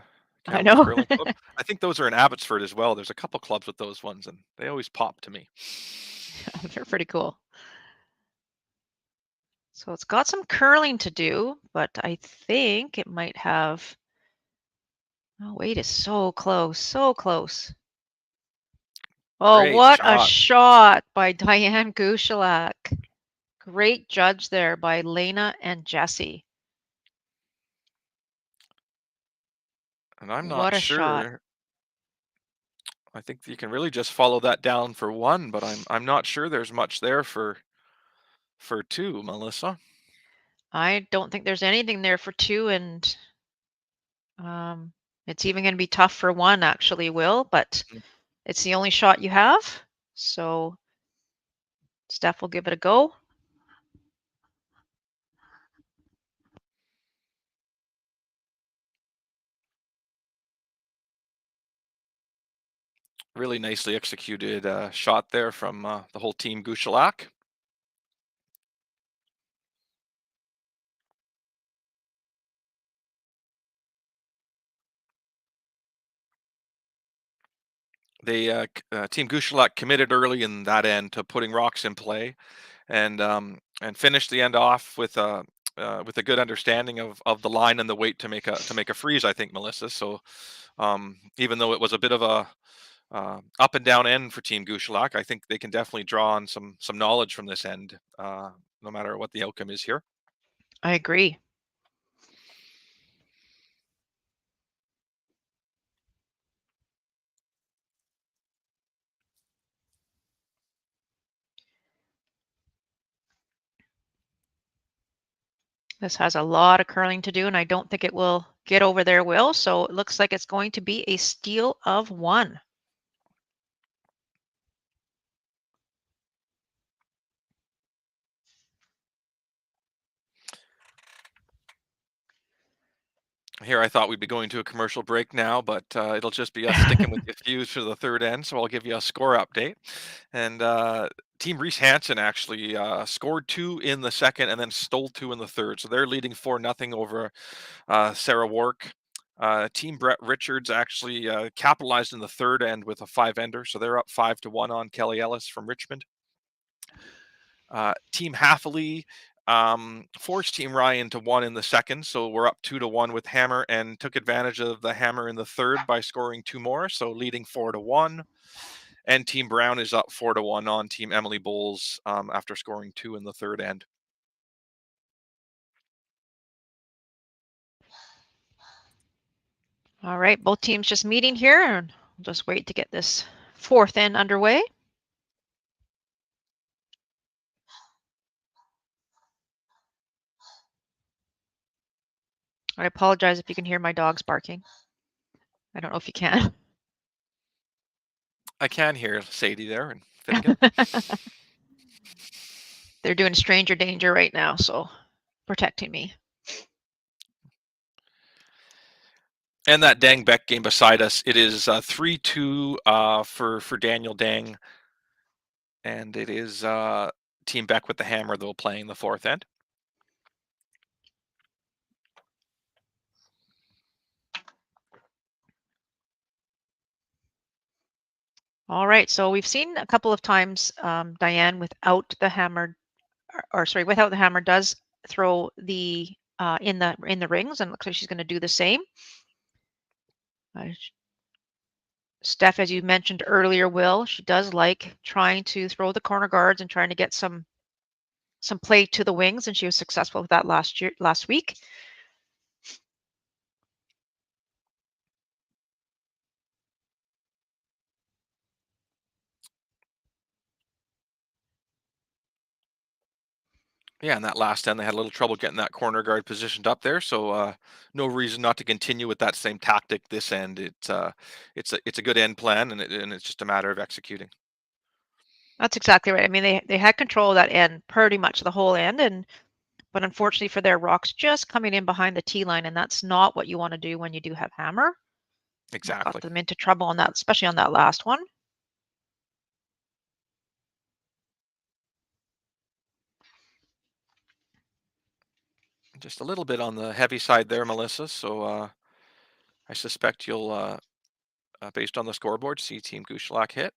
I
Kamloops
know.
Curling Club. I think those are in Abbotsford as well. There's a couple clubs with those ones, and they always pop to me.
They're pretty cool. So it's got some curling to do, but I think it might have. Oh, wait, it's so close, so close. Oh,
Great
what a
shot.
shot by Diane Gushalak. Great judge there by Lena and Jesse.
And I'm
What
not
a shot.
sure. I think you can really just follow that down for one, but I'm not sure there's much there for two, Melissa.
I don't think there's anything there for two, and it's even going to be tough for one, actually, Will, but it's the only shot you have. So Steph will give it a go.
Really nicely executed shot there from the whole team Gushalak. They Team Gushalak committed early in that end to putting rocks in play, and finished the end off with a good understanding of the line and the weight to make a freeze. I think, Melissa. So even though it was a bit of a up and down end for Team Gushalak, I think they can definitely draw on some knowledge from this end, no matter what the outcome is here.
I agree. This has a lot of curling to do, and I don't think it will get over there, Will. So it looks like it's going to be a steal of one.
Here, I thought we'd be going to a commercial break now, but it'll just be us sticking with the fuse for the third end. So I'll give you a score update. And Team Reese Hansen actually scored 2 in the second and then stole 2 in the third. So they're leading 4-0 over Sarah Wark. Team Brett Richards actually capitalized in the third end with a 5-ender. So they're up 5-1 on Kelly Ellis from Richmond. Team Hathaway forced Team Ryan to 1 in the second, so we're up 2-1 with Hammer, and took advantage of the Hammer in the third by scoring 2 more, so leading 4-1. And Team Brown is up 4-1 on Team Emily Bowles after scoring 2 in the third end.
All right, both teams just meeting here, and we'll just wait to get this fourth end underway. I apologize if you can hear my dogs barking. I don't know if you can.
I can hear Sadie there and Finnegan.
They're doing stranger danger right now, so protecting me.
And that Dang Beck game beside us, it is 3-2 for Daniel Dang, and it is Team Beck with the hammer though playing the fourth end.
All right, so we've seen a couple of times Diane without the hammer, or sorry, without the hammer does throw the in the rings, and it looks like she's going to do the same. Steph, as you mentioned earlier, Will, she does like trying to throw the corner guards and trying to get some play to the wings, and she was successful with that last week.
Yeah, in that last end, they had a little trouble getting that corner guard positioned up there, so no reason not to continue with that same tactic this end. It's a good end plan, and it's just a matter of executing.
That's exactly right. I mean, they had control of that end pretty much the whole end, but unfortunately for their rocks just coming in behind the tee line, and that's not what you want to do when you do have hammer. That got
Exactly.
them into trouble on that, especially on that last one.
Just a little bit on the heavy side there, Melissa. So I suspect you'll, based on the scoreboard, see Team Gushalak hit.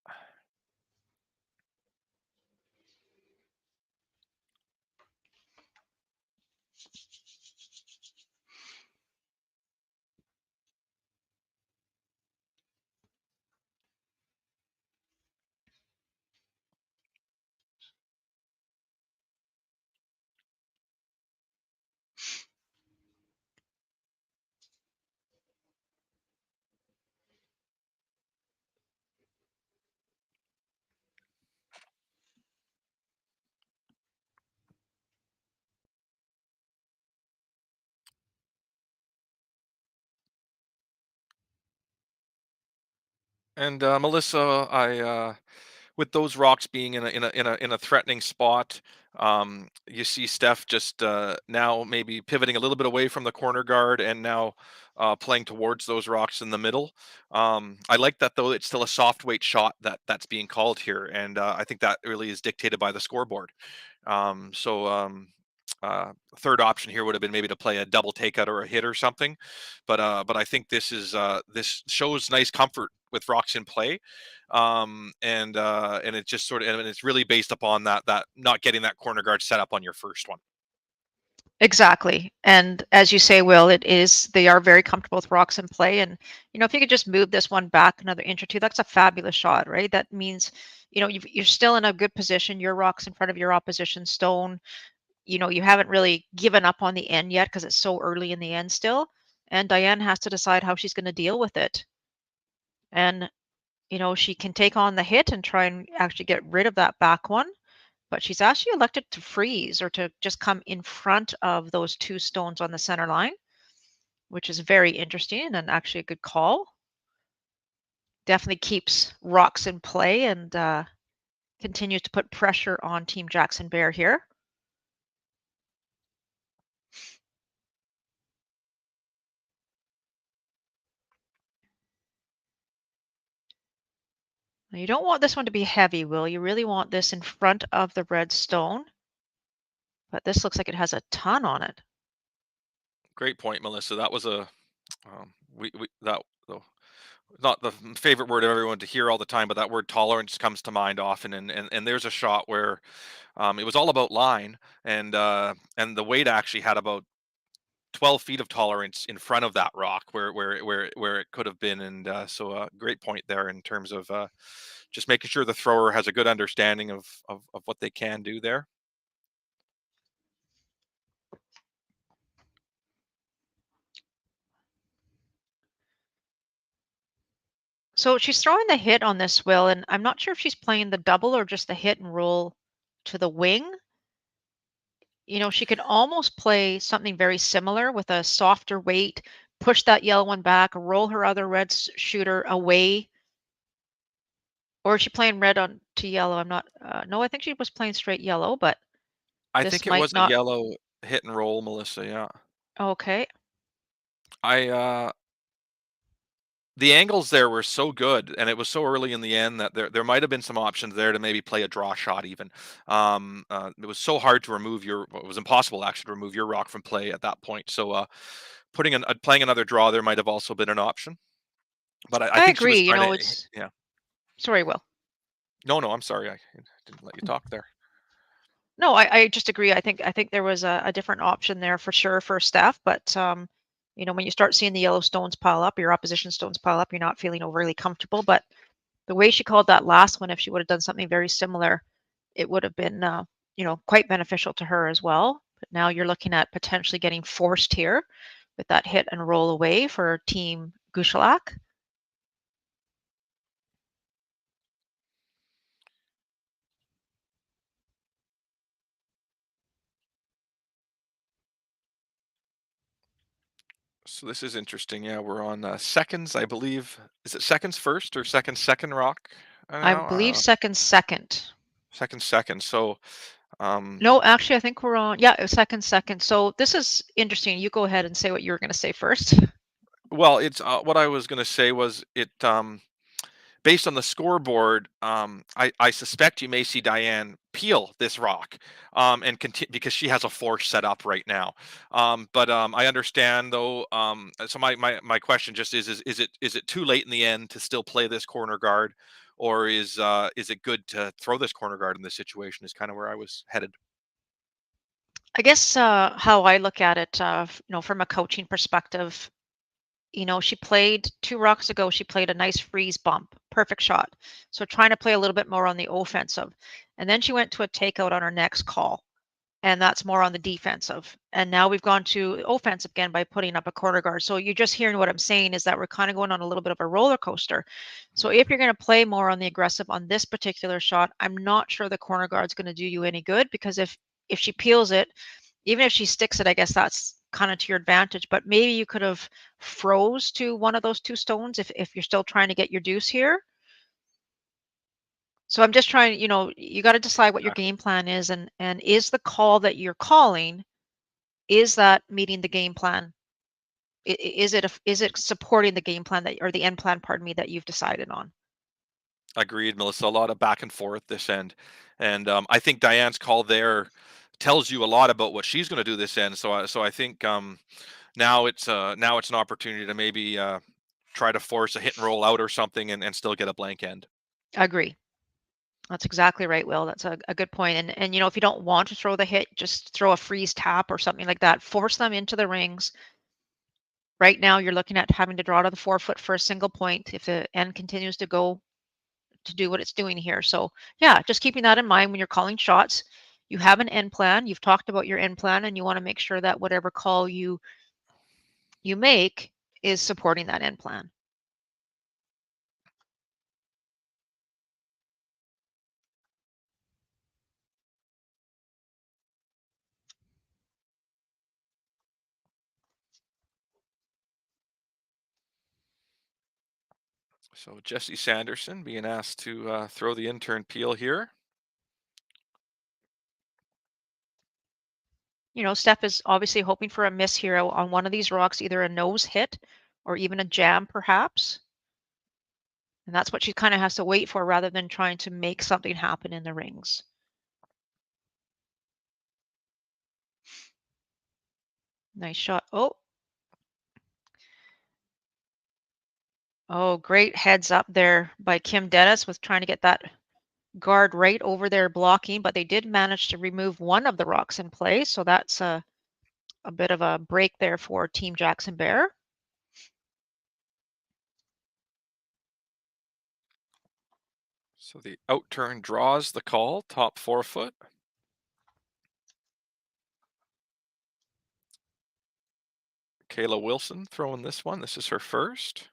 And Melissa, I with those rocks being in a threatening spot, you see Steph just now maybe pivoting a little bit away from the corner guard and now playing towards those rocks in the middle. I like that though; it's still a soft weight shot that's being called here, and I think that really is dictated by the scoreboard. Third option here would have been maybe to play a double takeout or a hit or something, but I think this shows nice comfort with rocks in play, and it just sort of and it's really based upon that not getting that corner guard set up on your first one.
Exactly. And as you say, Will, they are very comfortable with rocks in play. And, if you could just move this one back another inch or two, that's a fabulous shot, right? That means, you're still in a good position. Your rock's in front of your opposition stone. You haven't really given up on the end yet because it's so early in the end still. And Diane has to decide how she's going to deal with it. And, she can take on the hit and try and actually get rid of that back one. But she's actually elected to freeze or to just come in front of those two stones on the center line, which is very interesting and actually a good call. Definitely keeps rocks in play and continues to put pressure on Team Jackson-Baier here. Now, you don't want this one to be heavy, Will. You really want this in front of the red stone. But this looks like it has a ton on it.
Great point, Melissa. That was a we that though not the favorite word of everyone to hear all the time, but that word tolerance comes to mind often. And there's a shot where it was all about line, and the weight actually had about 12 feet of tolerance in front of that rock where it could have been. And so great point there in terms of just making sure the thrower has a good understanding of what they can do there.
So she's throwing the hit on this, Will, and I'm not sure if she's playing the double or just the hit and roll to the wing. She could almost play something very similar with a softer weight, push that yellow one back, roll her other red shooter away. Or is she playing red on to yellow? I'm not, no, I think she was playing straight yellow, but
I
this
think it
might
was a
not.
yellow hit and roll, Melissa. Yeah.
Okay.
I the angles there were so good, and it was so early in the end that there might have been some options there to maybe play a draw shot even. It was so hard to remove it was impossible actually to remove your rock from play at that point. So playing another draw there might have also been an option. But I
I
think she
agree.
was
You
trying
know,
to,
it's
yeah.
sorry, Will.
No, I'm sorry, I didn't let you talk there.
No, I just agree. I think there was a different option there for sure for Steph, but you know, when you start seeing the yellow stones pile up, your opposition stones pile up, you're not feeling overly comfortable. But the way she called that last one, if she would have done something very similar, it would have been you know, quite beneficial to her as well. But now you're looking at potentially getting forced here with that hit and roll away for Team Gushalak.
So this is interesting. Yeah, we're on seconds, I believe. Is it seconds first or second rock
I
now?
believe second.
Second. So um,
No, actually, I think we're on, yeah, second. So this is interesting. You go ahead and say what you were going to say first.
well, it's what I was going to say was based on the scoreboard, I suspect you may see Diane peel this rock and continue because she has a force set up right now. But I understand though. So my question just is it too late in the end to still play this corner guard, or is it good to throw this corner guard in this situation? Is kind of where I was headed.
I guess how I look at it, you know, from a coaching perspective, you know, she played 2 rocks ago, she played a nice freeze bump, perfect shot. So trying to play a little bit more on the offensive. And then she went to a takeout on her next call, and that's more on the defensive. And now we've gone to offense again by putting up a corner guard. So you're just hearing what I'm saying is that we're kind of going on a little bit of a roller coaster. So
Hmm.
if you're going to play more on the aggressive on this particular shot, I'm not sure the corner guard's going to do you any good because if she peels it, even if she sticks it, I guess that's kind of to your advantage. But maybe you could have froze to one of those 2 stones if you're still trying to get your deuce here. So I'm just trying, you know, you got to decide what your
Okay.
game plan is, and is the call that you're calling, is that meeting the game plan? Is it supporting the game plan that, or the end plan, pardon me, that you've decided on?
Agreed, Melissa. A lot of back and forth this end, and I think Diane's call there tells you a lot about what she's going to do this end. So I think now it's an opportunity to maybe try to force a hit and roll out or something and still get a blank end.
Agree. That's exactly right, Will. That's a good point. And you know, if you don't want to throw the hit, just throw a freeze tap or something like that. Force them into the rings. Right now, you're looking at having to draw to the 4 foot for a single point if the end continues to go to do what it's doing here. So yeah, just keeping that in mind when you're calling shots. You have an end plan. You've talked about your end plan, and you want to make sure that whatever call you make is supporting that end plan.
So Jesse Sanderson being asked to throw the intern peel here.
You know, Steph is obviously hoping for a miss here on one of these rocks, either a nose hit or even a jam, perhaps. And that's what she kind of has to wait for rather than trying to make something happen in the rings. Nice shot. Oh, great heads up there by Kim Dennis with trying to get that guard right over there blocking, but they did manage to remove one of the rocks in play. So that's a bit of a break there for Team Jackson-Baier.
So the out turn draws the call, top 4 foot. Kayla Wilson throwing this one. This is her first.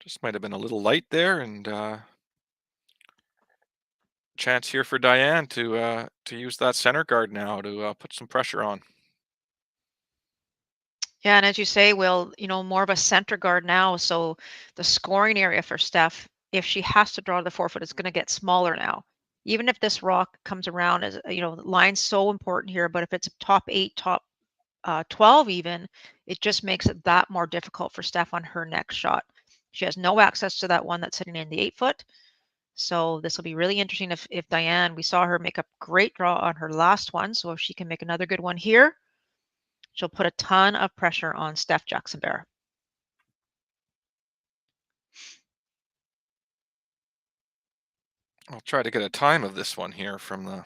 Just might have been a little light there, and chance here for Diane to use that center guard now to put some pressure on.
Yeah, and as you say, Will, more of a center guard now. So the scoring area for Steph, if she has to draw to the 4 foot, it's going to get smaller now. Even if this rock comes around, as the line's so important here, but if it's top 8, top 12 even, it just makes it that more difficult for Steph on her next shot. She has no access to that one that's sitting in the 8 foot. So this will be really interesting if Diane, we saw her make a great draw on her last one. So if she can make another good one here, she'll put a ton of pressure on Steph Jackson-Baier.
I'll try to get a time of this one here from the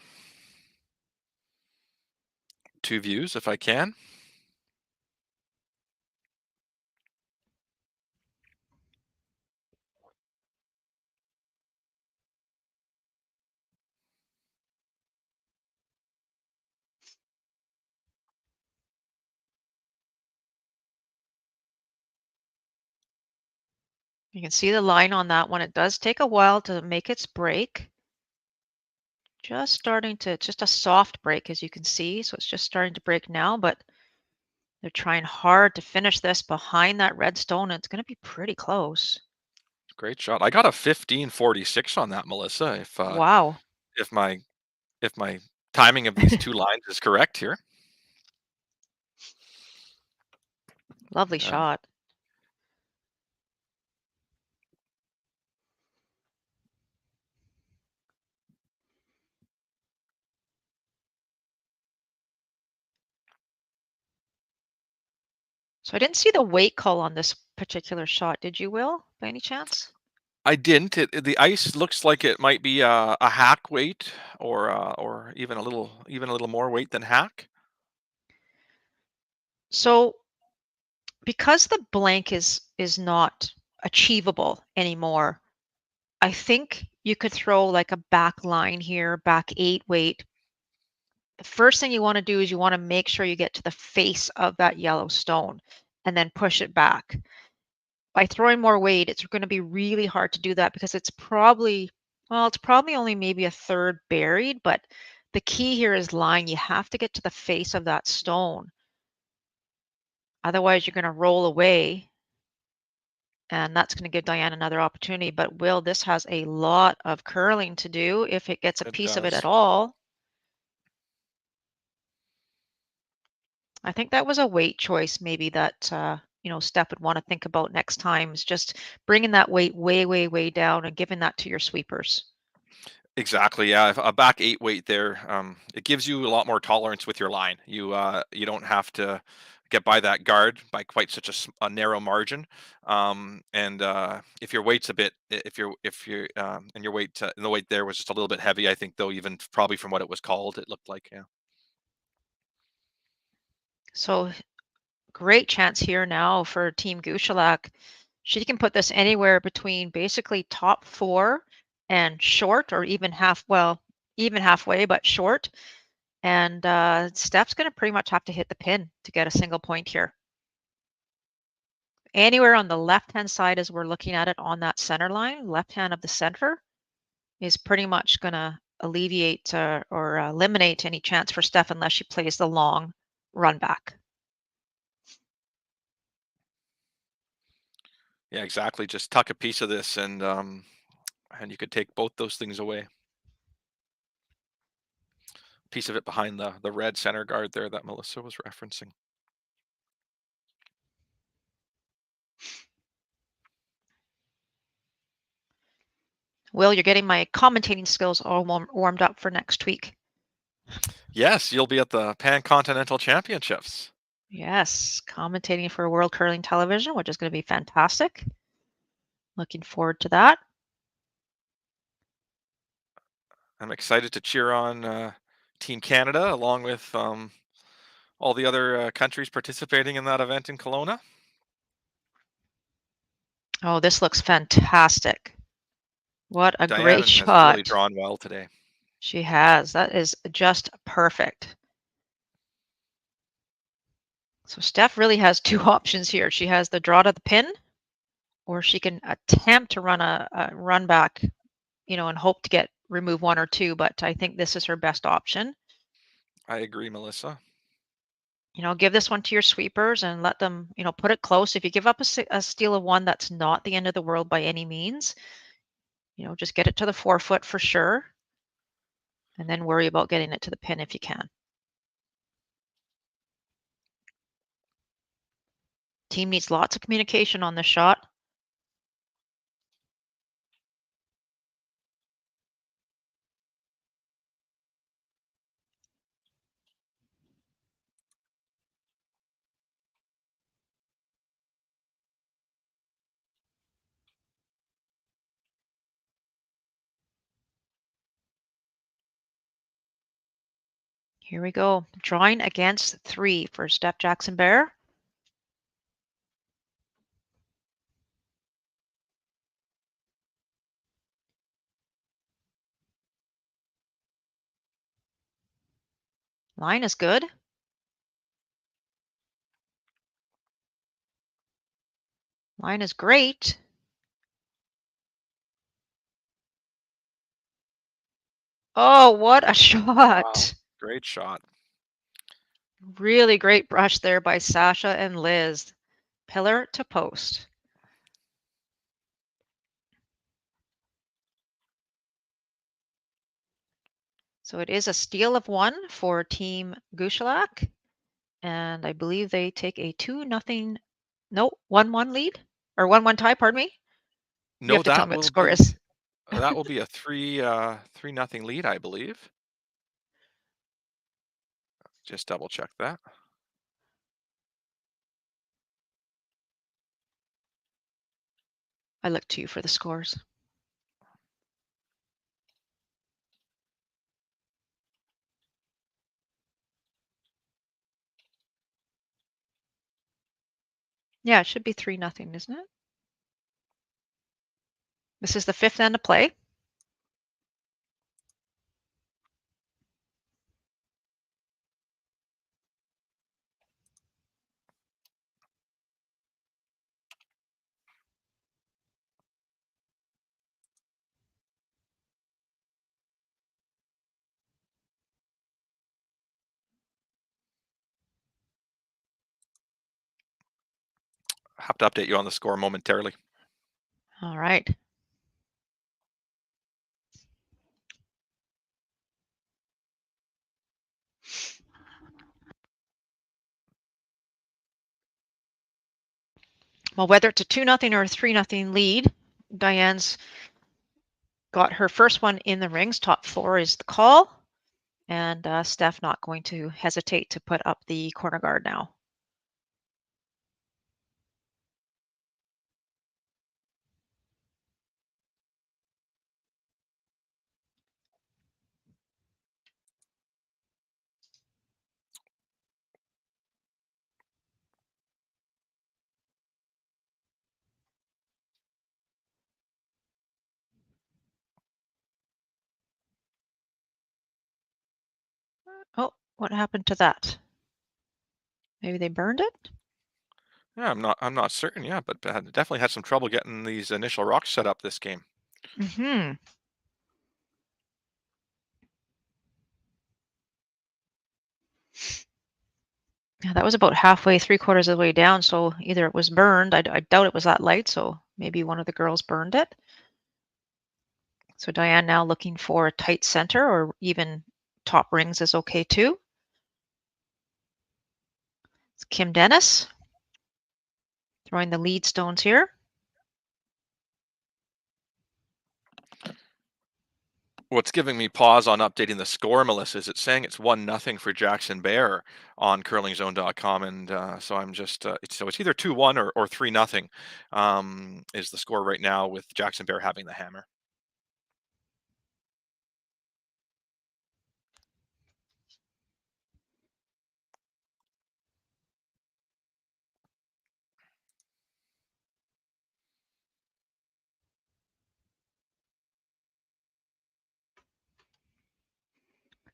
2 views if I can.
You can see the line on that one. It does take a while to make its break. Just starting to, just a soft break, as you can see. So it's just starting to break now, but they're trying hard to finish this behind that red stone. And it's going to be pretty close.
Great shot. I got a 15.46 on that, Melissa.
Wow.
If my timing of these 2 lines is correct here.
Lovely shot. So I didn't see the weight call on this particular shot. Did you, Will, by any chance?
I didn't. The ice looks like it might be a hack weight or even a little more weight than hack.
So because the blank is not achievable anymore, I think you could throw like a back line here, back 8 weight. The first thing you want to do is you want to make sure you get to the face of that yellow stone and then push it back. By throwing more weight, it's going to be really hard to do that because it's probably only maybe a third buried, but the key here is line. You have to get to the face of that stone. Otherwise, you're going to roll away, and that's going to give Diane another opportunity. But Will, this has a lot of curling to do if it gets a
It
piece of it
does.
at all. I think that was a weight choice maybe that Steph would want to think about next time, is just bringing that weight way, way, way down and giving that to your sweepers.
Exactly. Yeah. If a back 8 weight there, it gives you a lot more tolerance with your line. You don't have to get by that guard by quite such a narrow margin. And if your weight's a bit, if you're and your weight and the weight there was just a little bit heavy, I think though, even probably from what it was called, it looked like, yeah.
So great chance here now for Team Gushalak. She can put this anywhere between basically top 4 and short, or even even halfway, but short. And Steph's going to pretty much have to hit the pin to get a single point here. Anywhere on the left-hand side as we're looking at it on that center line, left hand of the center, is pretty much going to alleviate or eliminate any chance for Steph unless she plays the long run back.
Yeah, exactly. Just tuck a piece of this and you could take both those things away. Piece of it behind the red center guard there that Melissa was referencing.
Will, you're getting my commentating skills all warmed up for next week.
Yes, you'll be at the Pan Continental Championships.
Yes, commentating for World Curling Television, which is going to be fantastic. Looking forward to that.
I'm excited to cheer on Team Canada along with all the other countries participating in that event in Kelowna.
Oh, this looks fantastic. What a
Diane
great
has really
shot.
drawn well today.
She has. That is just perfect. So Steph really has 2 options here. She has the draw to the pin, or she can attempt to run a run back, and hope to remove 1 or 2, but I think this is her best option.
I agree, Melissa.
Give this one to your sweepers and let them, put it close. If you give up a steal of 1, that's not the end of the world by any means. Just get it to the 4-foot for sure, and then worry about getting it to the pin if you can. Team needs lots of communication on this shot. Here we go. Drawing against 3 for Steph Jackson-Baier. Line is good. Line is great. Oh, what a shot.
Wow. Great shot.
Really great brush there by Sasha and Liz. Pillar to post. So it is a steal of 1 for Team Gushalak. And I believe they take a 2-0, no, 1-1 lead? Or 1-1 tie, pardon me? You
No,
have to tell
that
me what the
will
score
be
is.
that will be a 3-0 lead, I believe. Just double check that.
I look to you for the scores. Yeah, it should be 3-0, isn't it? This is the 5th end of play.
I have to update you on the score momentarily.
All right. Well, whether it's a 2-0 or a 3-0 lead, Diane's got her first one in the rings. Top 4 is the call. And Steph not going to hesitate to put up the corner guard now. Oh, what happened to that? Maybe they burned it?
Yeah, I'm not certain. Yeah, but definitely had some trouble getting these initial rocks set up this game.
Mm-hmm. Yeah, that was about halfway, 3/4 of the way down, so either it was burned. I doubt it was that light, so maybe one of the girls burned it. So Diane now looking for a tight center, or even top rings is okay too. It's Kim Dennis throwing the lead stones here.
What's giving me pause on updating the score, Melissa, is it's saying it's 1-0 for Jackson-Baier on curlingzone.com, and so I'm just so it's either 2-1 or 3-0 is the score right now, with Jackson-Baier having the hammer.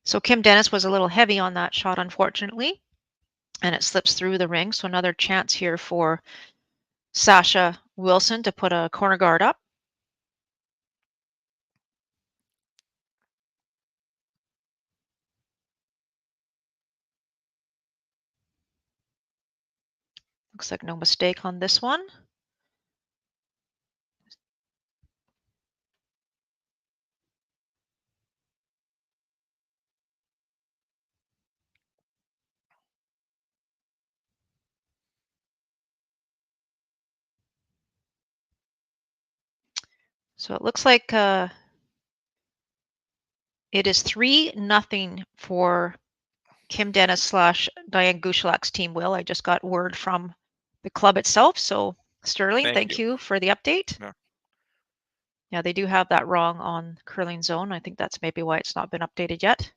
So Kim Dennis was a little heavy on that shot, unfortunately, and it slips through the ring. So another chance here for Sasha Wilson to put a corner guard up. Looks like no mistake on this one. So it looks like it is 3-0 for Kim Dennis slash Diane Gushalak's team, Will. I just got word from the club itself. So Sterling, thank you for the update.
Yeah.
Yeah, they do have that wrong on curling zone. I think that's maybe why it's not been updated yet.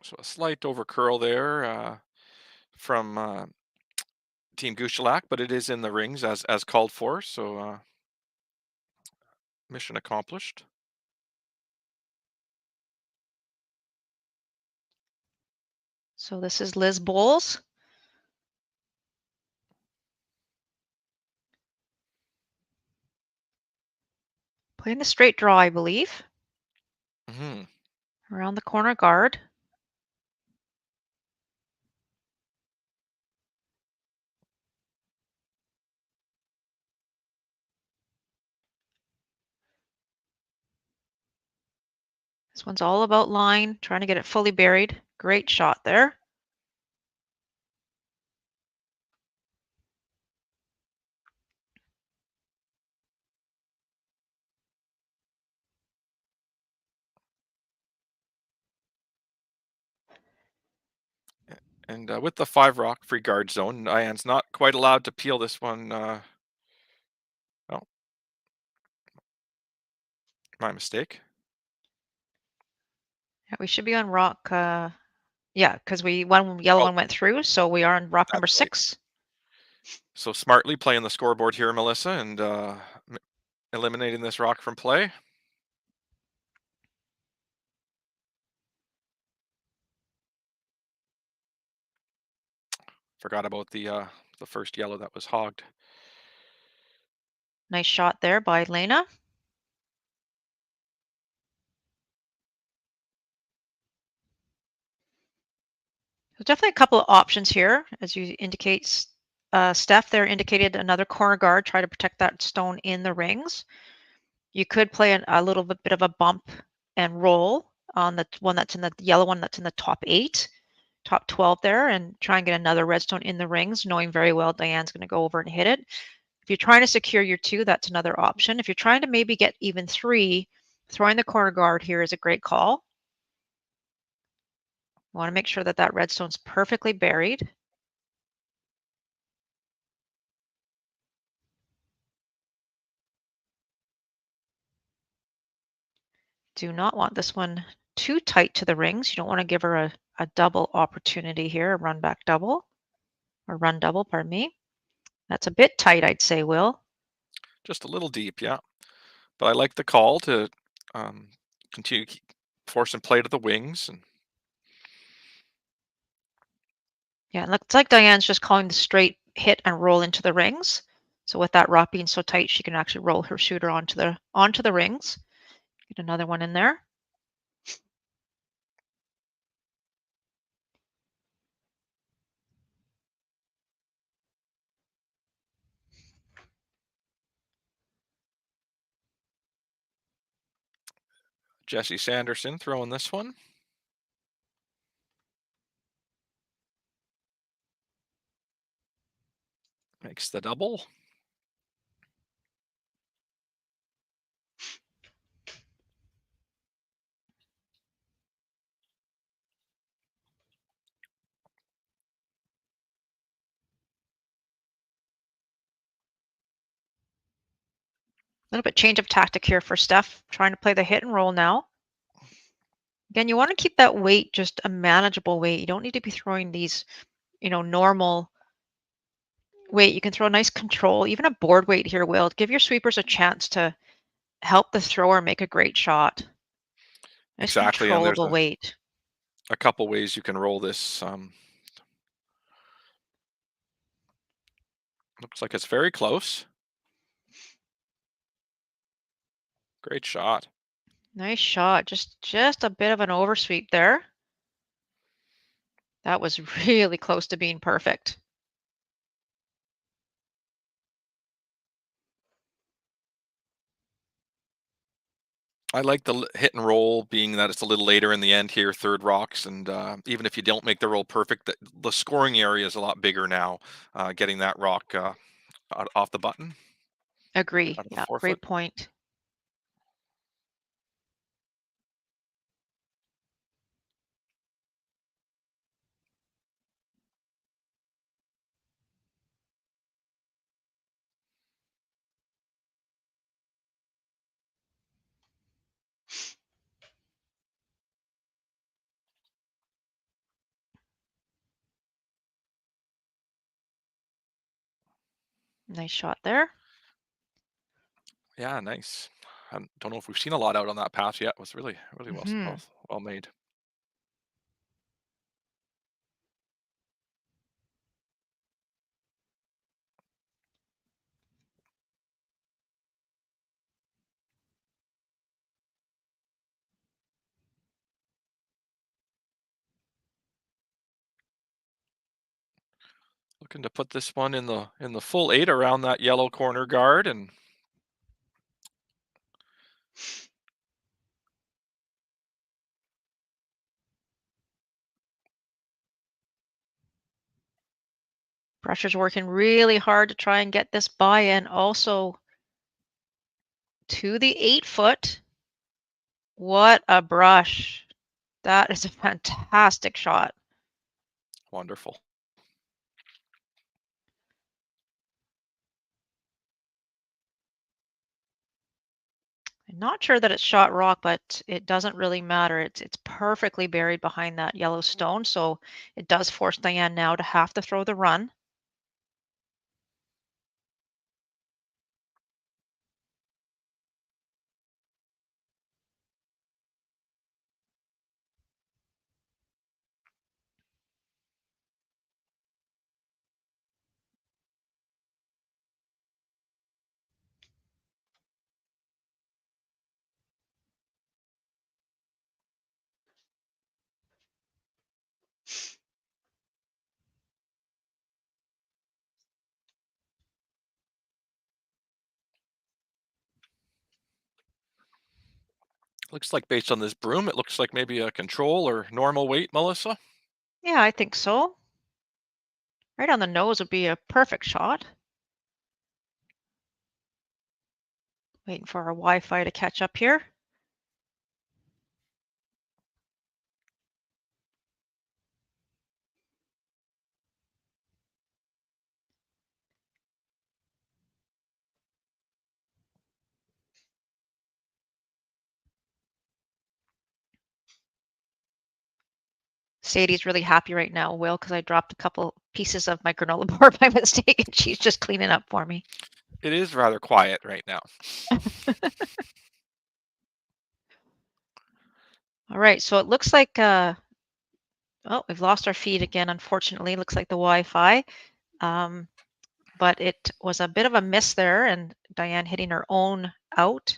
So a slight over curl there from Team Gushalak, but it is in the rings as called for. So mission accomplished.
So this is Liz Bowles. Playing the straight draw, I believe. Around the corner guard. This one's all about line, trying to get it fully buried. Great shot there.
And with the 5 rock free guard zone, Diane's not quite allowed to peel this one. Oh, my mistake.
Yeah, we should be on rock. Yeah, because one yellow one went through, so we are on rock number 6.
So smartly playing the scoreboard here, Melissa, and eliminating this rock from play. Forgot about the first yellow that was hogged.
Nice shot there by Lena. There's definitely a couple of options here, as you indicate. Steph there indicated another corner guard, try to protect that stone in the rings. You could play a little bit of a bump and roll on the one that's in the yellow one that's in the top 8, top 12 there, and try and get another redstone in the rings, knowing very well Diane's going to go over and hit it. If you're trying to secure your 2, that's another option. If you're trying to maybe get even 3, throwing the corner guard here is a great call. You want to make sure that that redstone's perfectly buried. Do not want this one too tight to the rings. You don't want to give her a double opportunity here, a run back double, or run double, pardon me. That's a bit tight, I'd say, Will.
Just a little deep, yeah. But I like the call to continue to force and play to the wings. And
yeah, it looks like Diane's just calling the straight hit and roll into the rings. So with that rock being so tight, she can actually roll her shooter onto the rings. Get another one in there.
Jesse Sanderson throwing this one. Makes the double.
A little bit change of tactic here for Steph, trying to play the hit and roll now. Again, you want to keep that weight just a manageable weight. You don't need to be throwing these, normal weight. You can throw a nice control, even a board weight here will give your sweepers a chance to help the thrower make a great shot. Nice
Exactly, and there's
controllable weight.
a couple ways you can roll this. Looks like it's very close. Great shot.
Nice shot. Just a bit of an oversweep there. That was really close to being perfect.
I like the hit and roll, being that it's a little later in the end here, third rocks, and even if you don't make the roll perfect, the scoring area is a lot bigger now. Getting that rock off the button,
Agree.
out of the
Yeah,
forefoot.
great point. Nice shot there.
Yeah, nice. I don't know if we've seen a lot out on that pass yet. It was really, really
Hmm.
well made. Looking to put this one in the full 8 around that yellow corner guard, and
Brusher's working really hard to try and get this buy-in also to the 8-foot. What a brush. That is a fantastic shot.
wonderful.
I'm not sure that it's shot rock, but it doesn't really matter. It's perfectly buried behind that yellow stone, so it does force Diane now to have to throw the run.
Looks like based on this broom, it looks like maybe a control or normal weight, Melissa.
Yeah, I think so. Right on the nose would be a perfect shot. Waiting for our Wi-Fi to catch up here. Sadie's really happy right now, Will, because I dropped a couple pieces of my granola bar by mistake, and she's just cleaning up for me.
It is rather quiet right now.
All right, so it looks like, oh, we've lost our feed again, unfortunately. Looks like the Wi-Fi. Um, but it was a bit of a miss there, and Diane hitting her own out.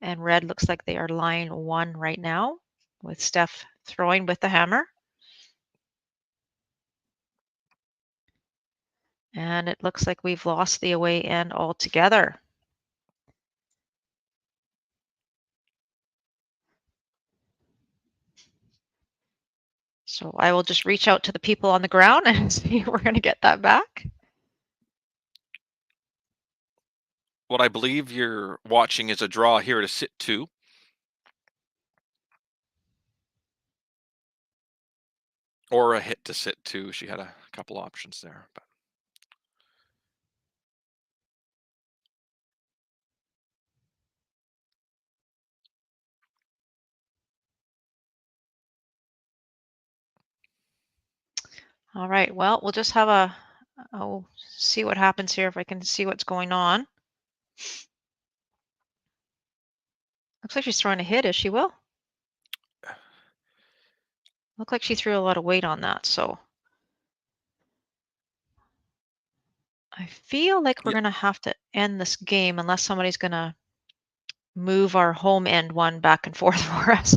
And red looks like they are line 1 right now, with Steph throwing with the hammer. And it looks like we've lost the away end altogether. So I will just reach out to the people on the ground and see if we're going to get that back.
What I believe you're watching is a draw here to sit 2. Or a hit to sit 2. She had a couple options there. But
All right. Well, we'll just have a. I'll see what happens here if I can see what's going on. Looks like she's throwing a hit, is she, Will? Looked like she threw a lot of weight on that, so I feel like we're
Yeah,
gonna have to end this game unless somebody's gonna move our home end one back and forth for us.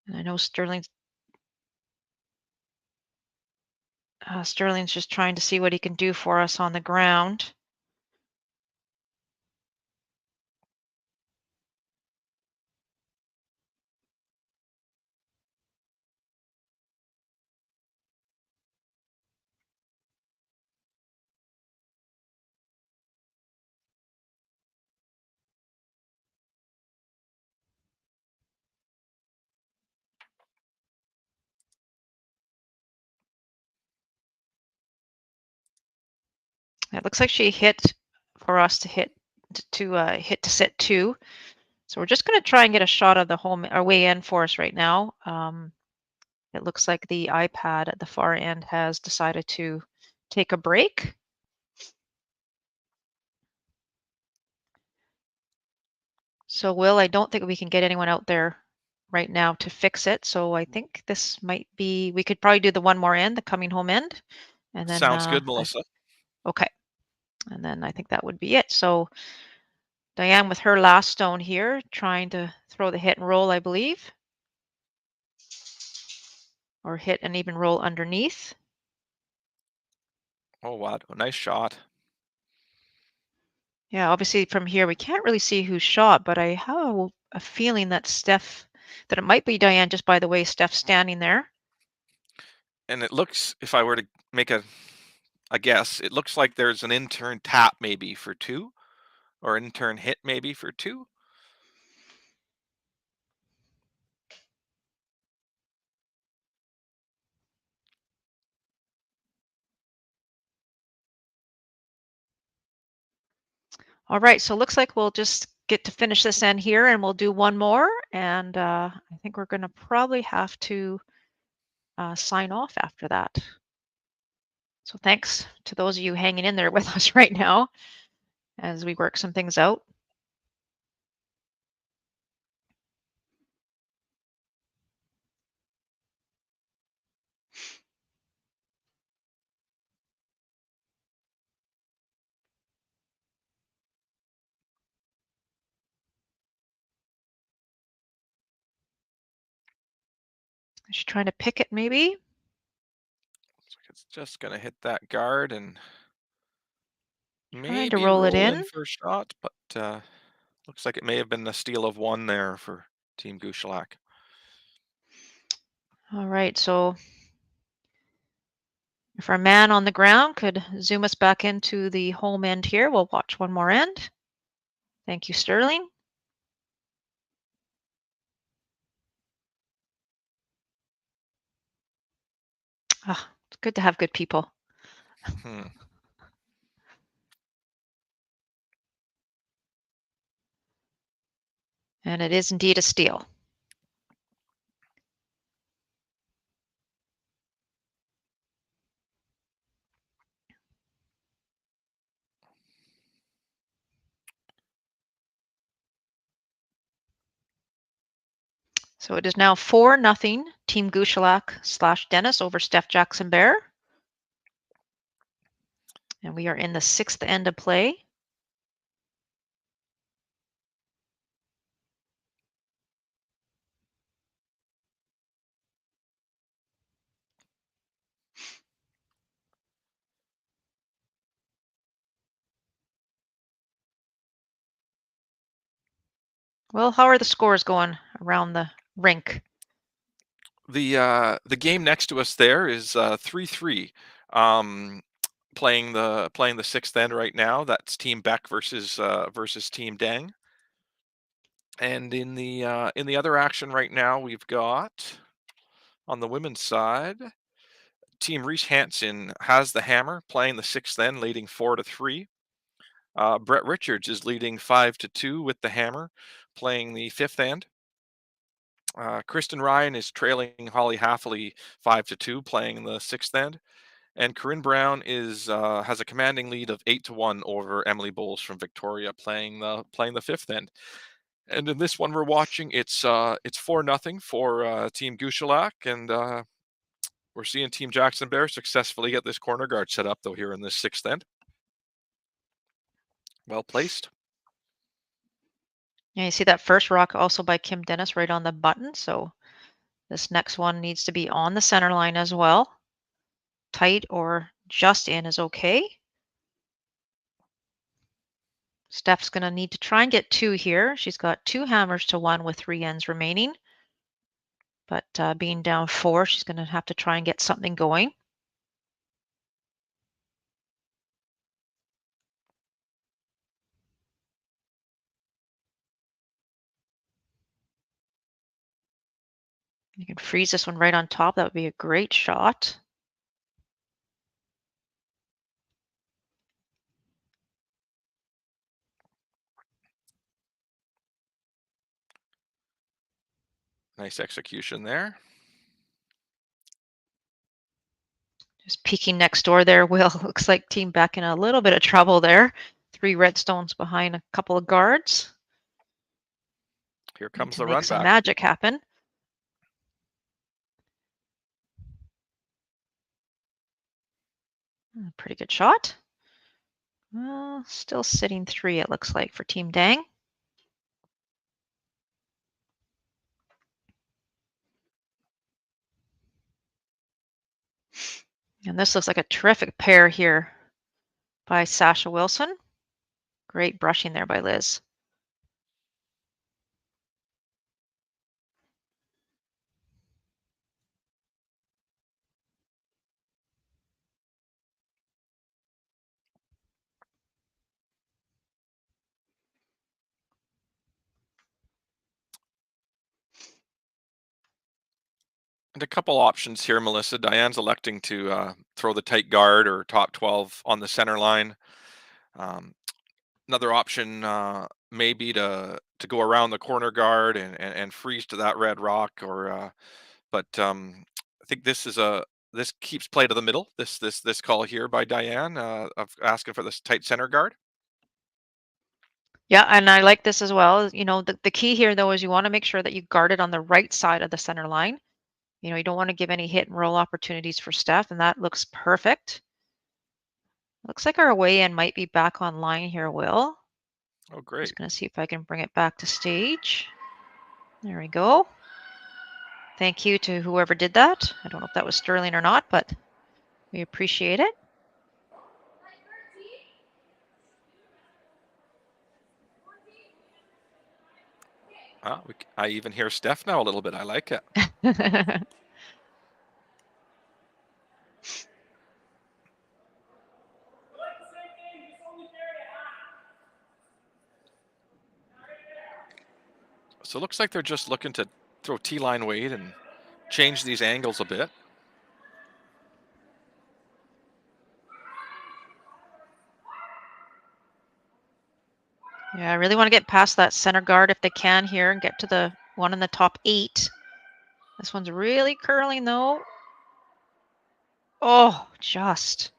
And I know Sterling's just trying to see what he can do for us on the ground. It looks like she hit for us to hit hit to set 2. So we're just going to try and get a shot of the home or way in for us right now. It looks like the iPad at the far end has decided to take a break. So Will, I don't think we can get anyone out there right now to fix it. So I think this might be, we could probably do the one more end, the coming home end. And then,
sounds good, Melissa.
okay. And then I think that would be it. So Diane with her last stone here, trying to throw the hit and roll, I believe. Or hit and even roll underneath.
Oh, wow. Nice shot.
Yeah, obviously from here we can't really see who shot, but I have a feeling that it might be Diane just by the way Steph's standing there.
And it looks, if I were to make a guess, it looks like there's an intern tap maybe for 2, or intern hit maybe for 2.
All right, so it looks like we'll just get to finish this end here and we'll do one more. And I think we're going to probably have to sign off after that. So thanks to those of you hanging in there with us right now as we work some things out. She's trying to pick it maybe.
Looks like it's just going to hit that guard and
Trying to
maybe
roll it
roll
in.
in for a shot, but looks like it may have been a steal of 1 there for Team Gushalak.
All right, so if our man on the ground could zoom us back into the home end here, we'll watch one more end. Thank you, Sterling. Ah, it's good to have good people.
Hmm.
And it is indeed a steal. So it is now 4-0 Team Gushalak / Dennis over Steph Jackson-Baier. And we are in the 6th end of play. Well, how are the scores going around the rink?
The game next to us there is 3-3. Playing the 6th end right now. That's Team Beck versus Team Dang. And in the other action right now, we've got on the women's side, Team Reese Hansen has the hammer, playing the 6th end, leading 4-3. Brett Richards is leading 5-2 with the hammer, playing the 5th end. Kristen Ryan is trailing Holly Haffley 5-2, playing in the sixth end. And Corinne Brown has a commanding lead of 8-1 over Emily Bowles from Victoria, playing the fifth end. And in this one we're watching, it's 4-0 for Team Gouchelac, and we're seeing Team Jackson-Baier successfully get this corner guard set up though here in this sixth end. Well placed.
Yeah, you see that first rock also by Kim Dennis right on the button. So this next one needs to be on the center line as well. Tight or just in is okay. Steph's going to need to try and get 2 here. She's got 2 hammers to 1 with 3 ends remaining. But being down 4, she's going to have to try and get something going. You can freeze this one right on top. That would be a great shot.
Nice execution there.
Just peeking next door there, Will. Looks like team back in a little bit of trouble there. 3 redstones behind a couple of guards.
Here
Need
comes
to
the
make
run
some
back.
magic happen. Pretty good shot. Still sitting 3, it looks like, for Team Dang. And this looks like a terrific pair here by Sasha Wilson. Great brushing there by Liz.
And a couple options here, Melissa. Diane's electing to throw the tight guard or top 12 on the center line. Another option may be to go around the corner guard and freeze to that red rock, but I think this keeps play to the middle. This call here by Diane of asking for this tight center guard.
Yeah, and I like this as well. You know, the key here, though, is you want to make sure that you guard it on the right side of the center line. You know, you don't want to give any hit and roll opportunities for Steph, and that looks perfect. Looks like our away end might be back online here, Will.
Oh, great.
Just going to see if I can bring it back to stage. There we go. Thank you to whoever did that. I don't know if that was Sterling or not, but we appreciate it.
I even hear Steph now a little bit. I like it. So it looks like they're just looking to throw T-line weight and change these angles a bit.
Yeah, I really want to get past that center guard if they can here and get to the one in the top 8. This one's really curling though. Oh, just.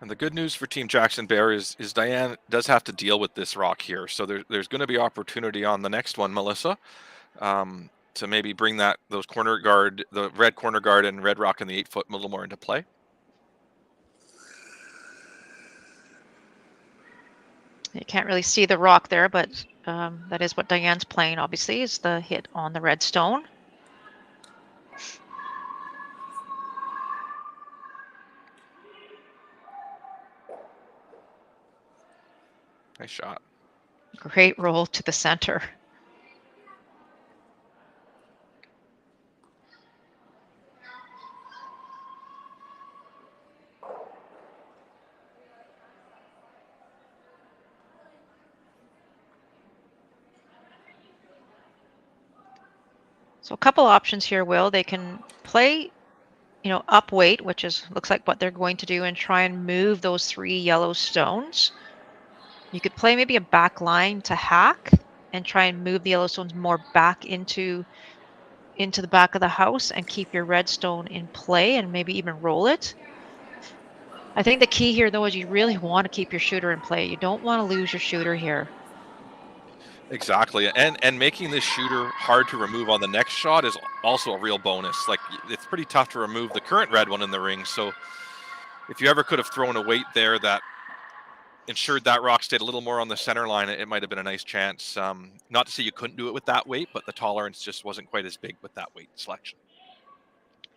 And the good news for Team Jackson-Baier is Diane does have to deal with this rock here. So there's going to be opportunity on the next one, Melissa, to maybe bring the red corner guard and red rock in the 8-foot a little more into play.
You can't really see the rock there, but that is what Diane's playing, obviously, is the hit on the red stone.
Nice shot.
Great roll to the center. So a couple options here, Will. They can play, up weight, which looks like what they're going to do, and try and move those 3 yellow stones. You could play maybe a back line to hack and try and move the yellow stones more back into the back of the house and keep your red stone in play and maybe even roll it. I think the key here, though, is you really want to keep your shooter in play. You don't want to lose your shooter here.
Exactly, and making this shooter hard to remove on the next shot is also a real bonus. Like, it's pretty tough to remove the current red one in the ring, so if you ever could have thrown a weight there that ensured that rock stayed a little more on the center line, it might have been a nice chance. Not to say you couldn't do it with that weight, but the tolerance just wasn't quite as big with that weight selection.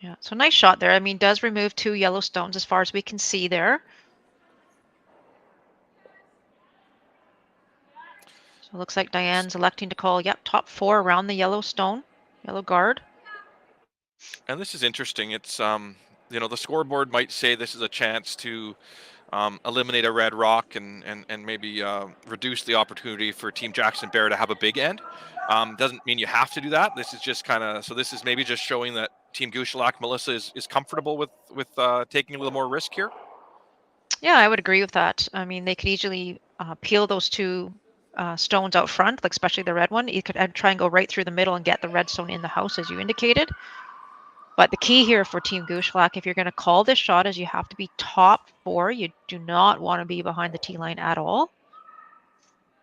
Yeah, so nice shot there. I mean, does remove 2 yellow stones as far as we can see there. So it looks like Diane's electing to call, top 4 around the yellow stone, yellow guard.
And this is interesting. It's, the scoreboard might say this is a chance to eliminate a red rock and maybe reduce the opportunity for Team Jackson-Baier to have a big end. Doesn't mean you have to do that. This is just so this is maybe just showing that Team Gushalak, Melissa, is comfortable with taking a little more risk here.
Yeah, I would agree with that. I mean, they could easily peel those 2 stones out front, like especially the red one. You could try and go right through the middle and get the red stone in the house, as you indicated. But the key here for Team Gushalak, if you're going to call this shot, is you have to be top 4. You do not want to be behind the tee line at all.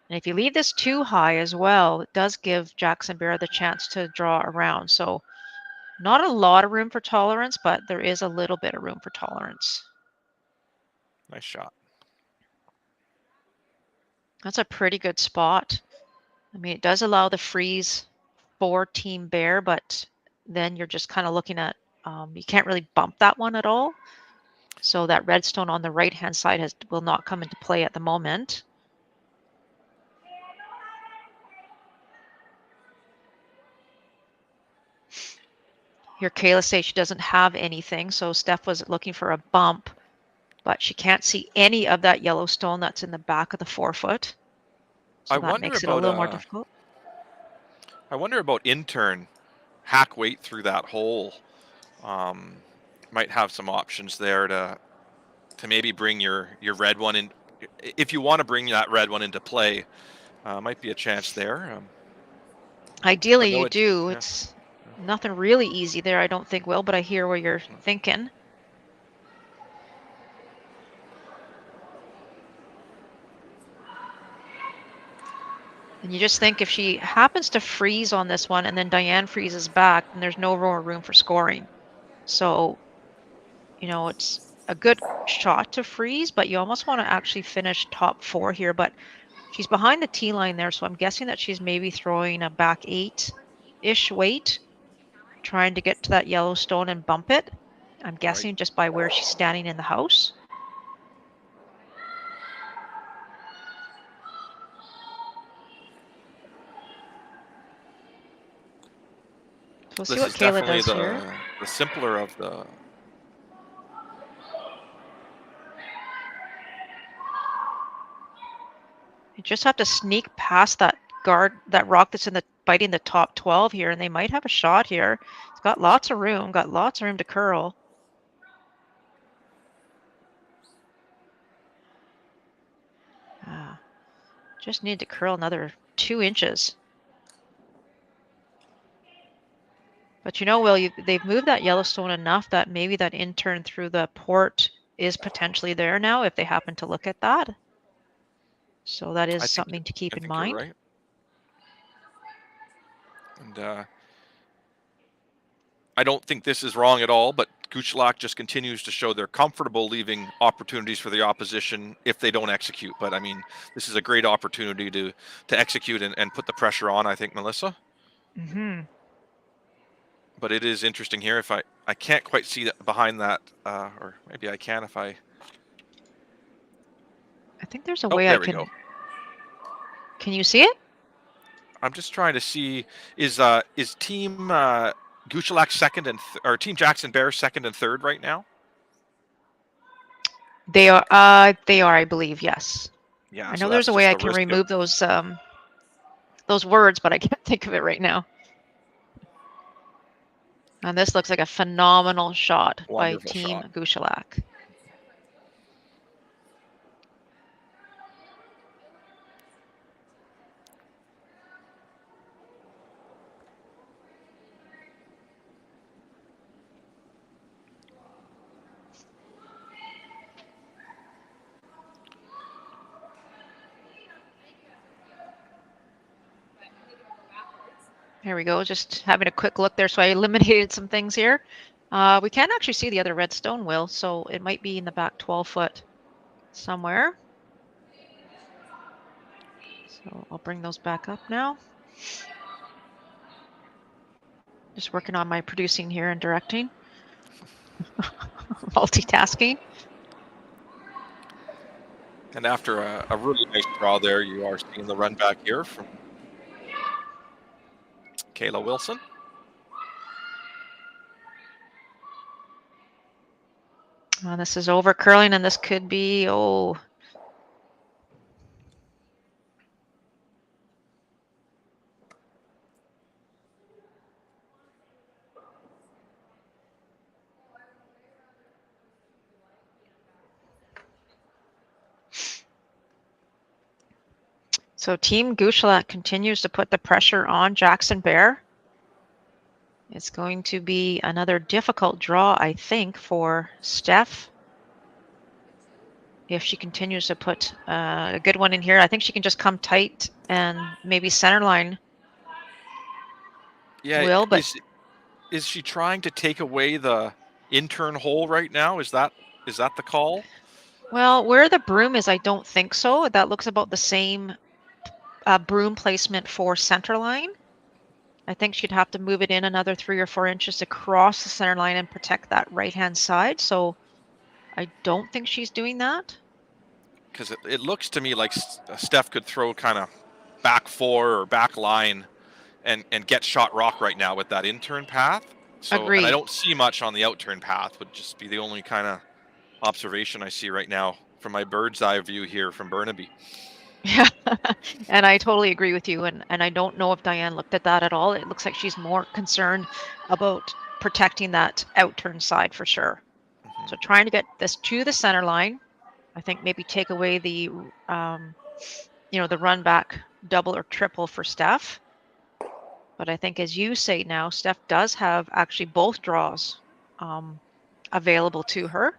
And if you leave this too high as well, it does give Jackson-Baier the chance to draw around. So not a lot of room for tolerance, but there is a little bit of room for tolerance.
Nice shot.
That's a pretty good spot. I mean, it does allow the freeze for Team Bear, but then you're just kind of looking at, you can't really bump that one at all. So that redstone on the right-hand side will not come into play at the moment. Here, Kayla says she doesn't have anything, so Steph was looking for a bump, but she can't see any of that yellow stone that's in the back of the 4-foot. So that makes it a little more difficult.
I wonder about in-turn hack weight through that hole. Might have some options there to maybe bring your red one in. If you want to bring that red one into play, might be a chance there.
Ideally,
no,
you do.
Yeah.
It's nothing really easy there, I don't think, Will, but I hear what you're thinking. And you just think if she happens to freeze on this one and then Diane freezes back, then there's no more room for scoring. So, it's a good shot to freeze, but you almost want to actually finish top 4 here. But she's behind the tee line there, so I'm guessing that she's maybe throwing a back 8-ish weight, trying to get to that yellow stone and bump it. I'm guessing just by where she's standing in the house. So we'll see what Kayla does here.
The simpler of the.
You just have to sneak past that rock that's biting the top 12 here, and they might have a shot here. It's got lots of room, to curl. Just need to curl another 2 inches. But Will, they've moved that Yellowstone enough that maybe that in-turn through the port is potentially there now if they happen to look at that. So that is something to keep in mind.
You're right. And I don't think this is wrong at all, but Gushalak just continues to show they're comfortable leaving opportunities for the opposition if they don't execute. But I mean, this is a great opportunity to execute and put the pressure on, I think, Melissa.
Mm-hmm.
But it is interesting here. If I can't quite see that behind that, or maybe I can if I
think there's a way I can. Go. Can you see it?
I'm just trying to see is Team Gushalak second or Team Jackson-Baier second and third right now?
They are. I believe, yes.
Yeah.
I know there's a way I can remove those words, but I can't think of it right now. And this looks like a phenomenal shot by
Wonderful
Team
shot.
Gushalak. Here we go, just having a quick look there. So I eliminated some things here. We can't actually see the other red stone, Will, so it might be in the back 12-foot somewhere. So I'll bring those back up now. Just working on my producing here and directing. Multitasking.
And after a really nice draw there, you are seeing the run back here from Kayla Wilson.
This is over curling, and this could be, oh. So Team Gushalak continues to put the pressure on Jackson-Baier. It's going to be another difficult draw, I think, for Steph. If she continues to put a good one in here, I think she can just come tight and maybe center line.
Yeah,
Will, but
is she trying to take away the intern hole right now? Is that the call?
well, where the broom is, I don't think so. That looks about the same broom placement for center line. I think she'd have to move it in another 3 or 4 inches across the center line and protect that right-hand side. So I don't think she's doing that.
Because it looks to me like Steph could throw kind of back 4 or back line and get shot rock right now with that intern path. So, and I
Agreed.
don't see much on the outturn path, would just be the only kind of observation I see right now from my bird's eye view here from Burnaby.
Yeah, and I totally agree with you. And I don't know if Diane looked at that at all. It looks like she's more concerned about protecting that outturn side for sure.
Mm-hmm.
So trying to get this to the center line. I think maybe take away the, the run back double or triple for Steph. But I think, as you say now, Steph does have actually both draws available to her.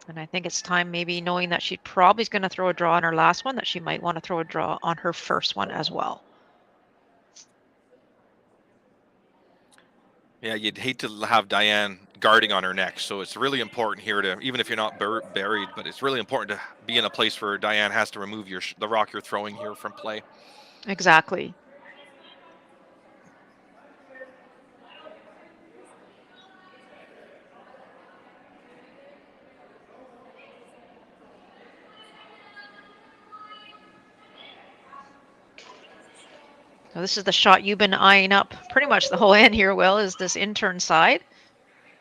And I think it's time, maybe knowing that she probably is going to throw a draw on her last one, that she might want to throw a draw on her first one as well.
Yeah, you'd hate to have Diane guarding on her next. So it's really important here to, even if you're not buried, but it's really important to be in a place where Diane has to remove the rock you're throwing here from play.
Exactly. So this is the shot you've been eyeing up pretty much the whole end here, Will, is this intern side.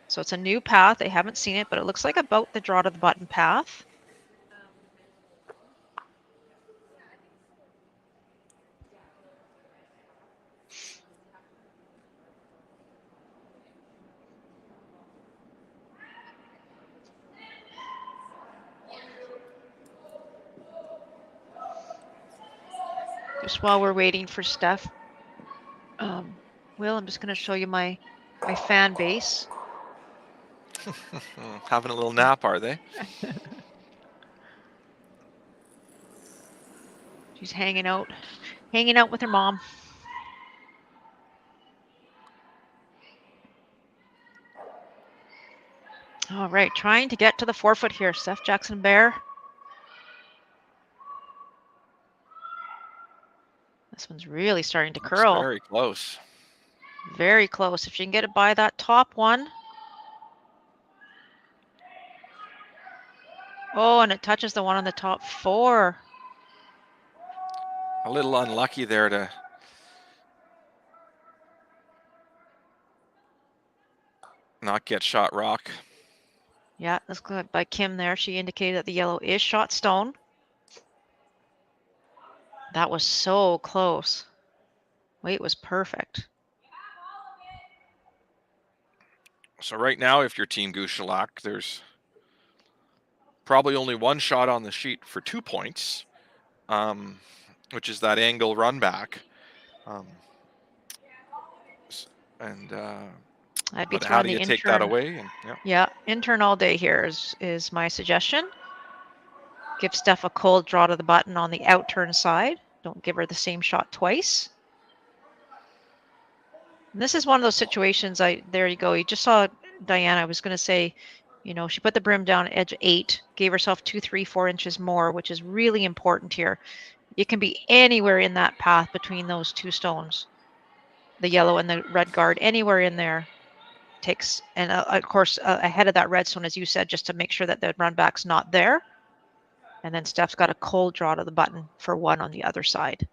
So it's a new path. They haven't seen it, but it looks like about the draw to the button path. Just while we're waiting for Steph, Will, I'm just going to show you my fan base.
Having a little nap, are they?
She's hanging out with her mom. All right, trying to get to the 4-foot here, Steph Jackson-Baier. This one's really starting to curl.
It's very close.
Very close. If she can get it by that top one. Oh, and it touches the one on the top 4.
A little unlucky there to not get shot rock.
Yeah, that's good by Kim there. She indicated that the yellow is shot stone. That was so close. Weight was perfect.
So right now, if you're Team Gouchelak, there's probably only one shot on the sheet for 2 points, which is that angle run back. And
I'd be
but how
throwing
do
the
you take that
intern.
away? And
Yeah, intern all day here is my suggestion. Give Steph a cold draw to the button on the out turn side. Don't give her the same shot twice. And this is one of those situations. There you go. You just saw Diana. I was going to say, she put the brim down at edge 8, gave herself 2, 3, 4 inches more, which is really important here. You can be anywhere in that path between those two stones, the yellow and the red guard, anywhere in there takes, and of course ahead of that red stone, as you said, just to make sure that the run back's not there. And then Steph's got a cold draw to the button for 1 on the other side.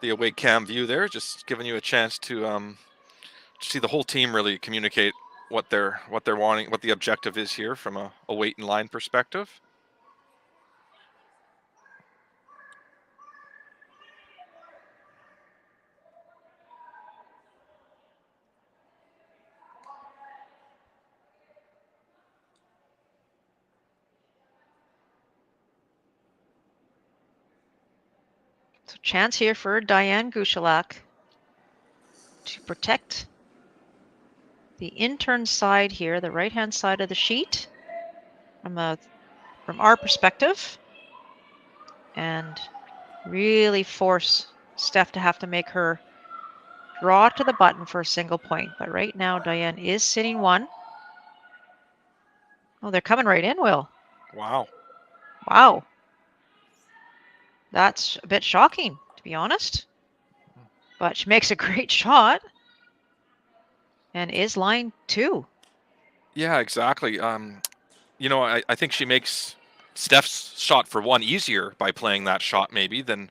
the away cam view there, just giving you a chance to see the whole team really communicate what they're wanting, what the objective is here from a weight and line perspective.
So chance here for Diane Gouchelak to protect the intern side here, the right-hand side of the sheet, from our perspective, and really force Steph to have to make her draw to the button for a single point. But right now, Diane is sitting 1. Oh, they're coming right in, Will.
Wow.
Wow. That's a bit shocking, to be honest. But she makes a great shot and is line 2.
Yeah, exactly. I think she makes Steph's shot for 1 easier by playing that shot maybe than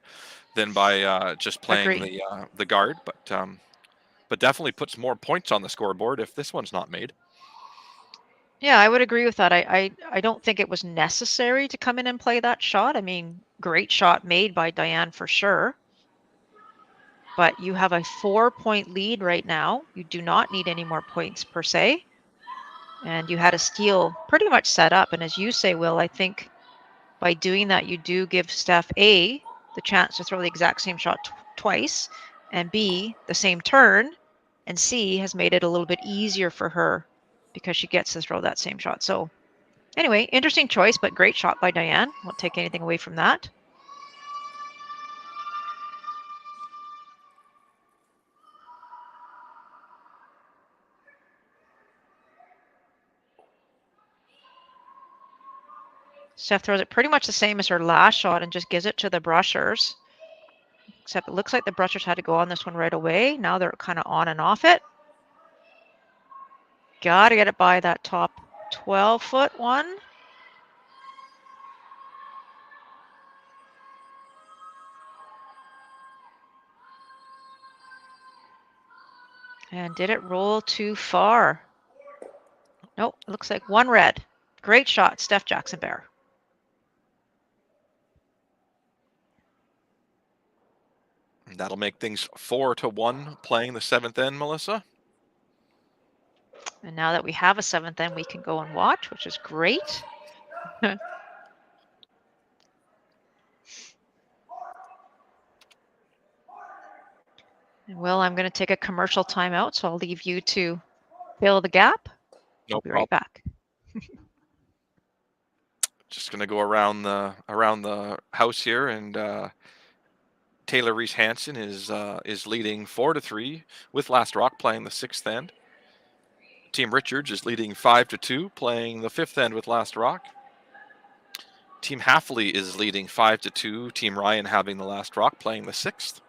by just playing
Agree.
the guard, but definitely puts more points on the scoreboard if this one's not made.
Yeah, I would agree with that. I don't think it was necessary to come in and play that shot. I mean, great shot made by Diane for sure. But you have a 4-point lead right now. You do not need any more points per se. And you had a steal pretty much set up. And as you say, Will, I think by doing that, you do give Steph A, the chance to throw the exact same shot twice, and B, the same turn, and C, has made it a little bit easier for her because she gets to throw that same shot. So anyway, interesting choice, but great shot by Diane. Won't take anything away from that. Steph throws it pretty much the same as her last shot and just gives it to the brushers. Except it looks like the brushers had to go on this one right away. Now they're kind of on and off it. Got to get it by that top 12-foot one. And did it roll too far? Nope, it looks like 1 red. Great shot, Steph Jackson-Baier.
That'll make things 4-1 playing the 7th end, Melissa.
And now that we have a 7th end, we can go and watch, which is great. And Will, I'm going to take a commercial timeout, so I'll leave you to fill the gap.
No
I'll be
problem.
right back.
Just going to go around the house here, and Taylor Reese Hansen is leading 4-3 with Last Rock playing the 6th end. Team Richards is leading 5-2 playing the 5th end with Last Rock. Team Halfley is leading 5-2. Team Ryan having the Last Rock playing the 6th.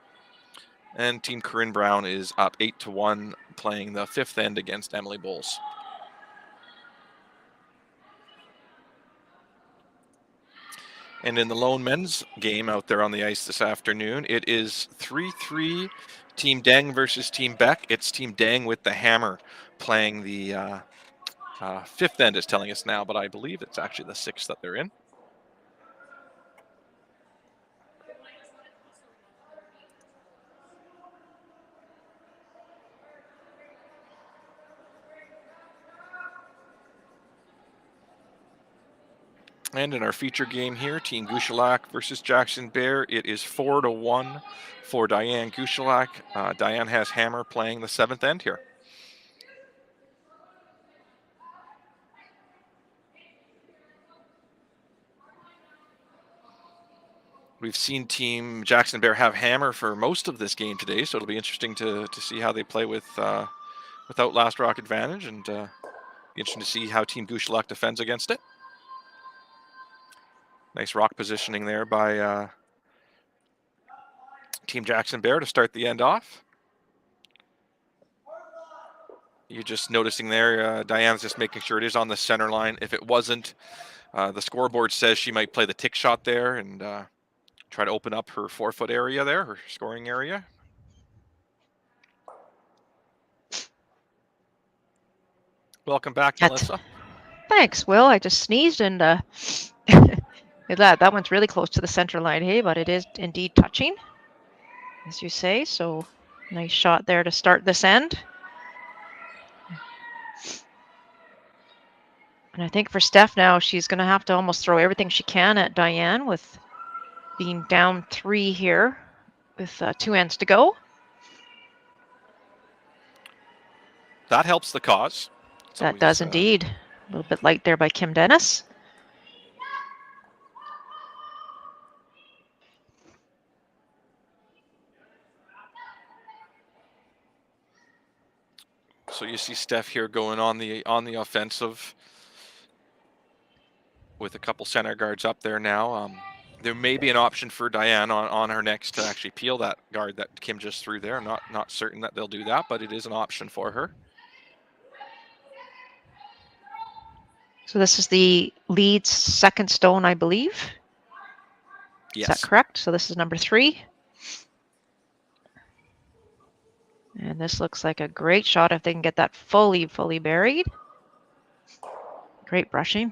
And Team Corinne Brown is up 8-1 playing the 5th end against Emily Bowles. And in the lone men's game out there on the ice this afternoon, it is 3-3 Team Deng versus Team Beck. It's Team Deng with the hammer playing the fifth end, is telling us now, but I believe it's actually the sixth that they're in. And in our feature game here, Team Gushalak versus Jackson-Baier, it is 4-1 for Diane Gushalak. Diane has hammer playing the seventh end here. We've seen Team Jackson-Baier have hammer for most of this game today, so it'll be interesting to see how they play without last rock advantage, and be interesting to see how Team Gushalak defends against it. Nice rock positioning there by Team Jackson-Baier to start the end off. You're just noticing there, Diane's just making sure it is on the center line. If it wasn't, the scoreboard says she might play the tick shot there and try to open up her 4-foot area there, her scoring area. Welcome back, Melissa.
Thanks, Will. I just sneezed and that one's really close to the center line, hey, but it is indeed touching, as you say. So nice shot there to start this end. And I think for Steph now, she's going to have to almost throw everything she can at Diane with being down 3 here with 2 ends to go.
That helps the cause.
That does indeed. A little bit light there by Kim Dennis.
So you see Steph here going on the offensive with a couple center guards up there now. There may be an option for Diane on her next to actually peel that guard that Kim just threw there. I'm not certain that they'll do that, but it is an option for her.
So this is the Leeds second stone, I believe.
Yes.
Is that correct? So this is number 3. And this looks like a great shot if they can get that fully buried. Great brushing.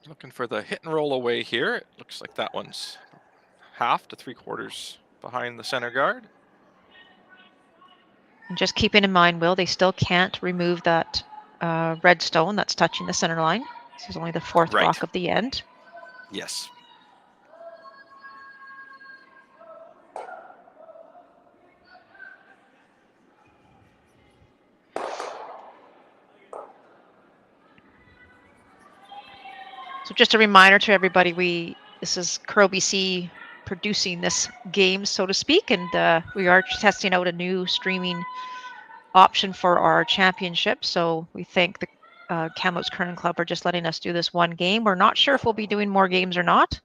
Looking for the hit and roll away here. It looks like that one's half to 3/4 behind the center guard.
And just keeping in mind, Will, they still can't remove that red stone that's touching the center line. This is only the 4th
Right.
rock of the end.
Yes.
So just a reminder to everybody, this is Curl BC producing this game, so to speak, and we are testing out a new streaming option for our championship. So we thank the Kamloops Curling Club for just letting us do this one game. We're not sure if we'll be doing more games or not.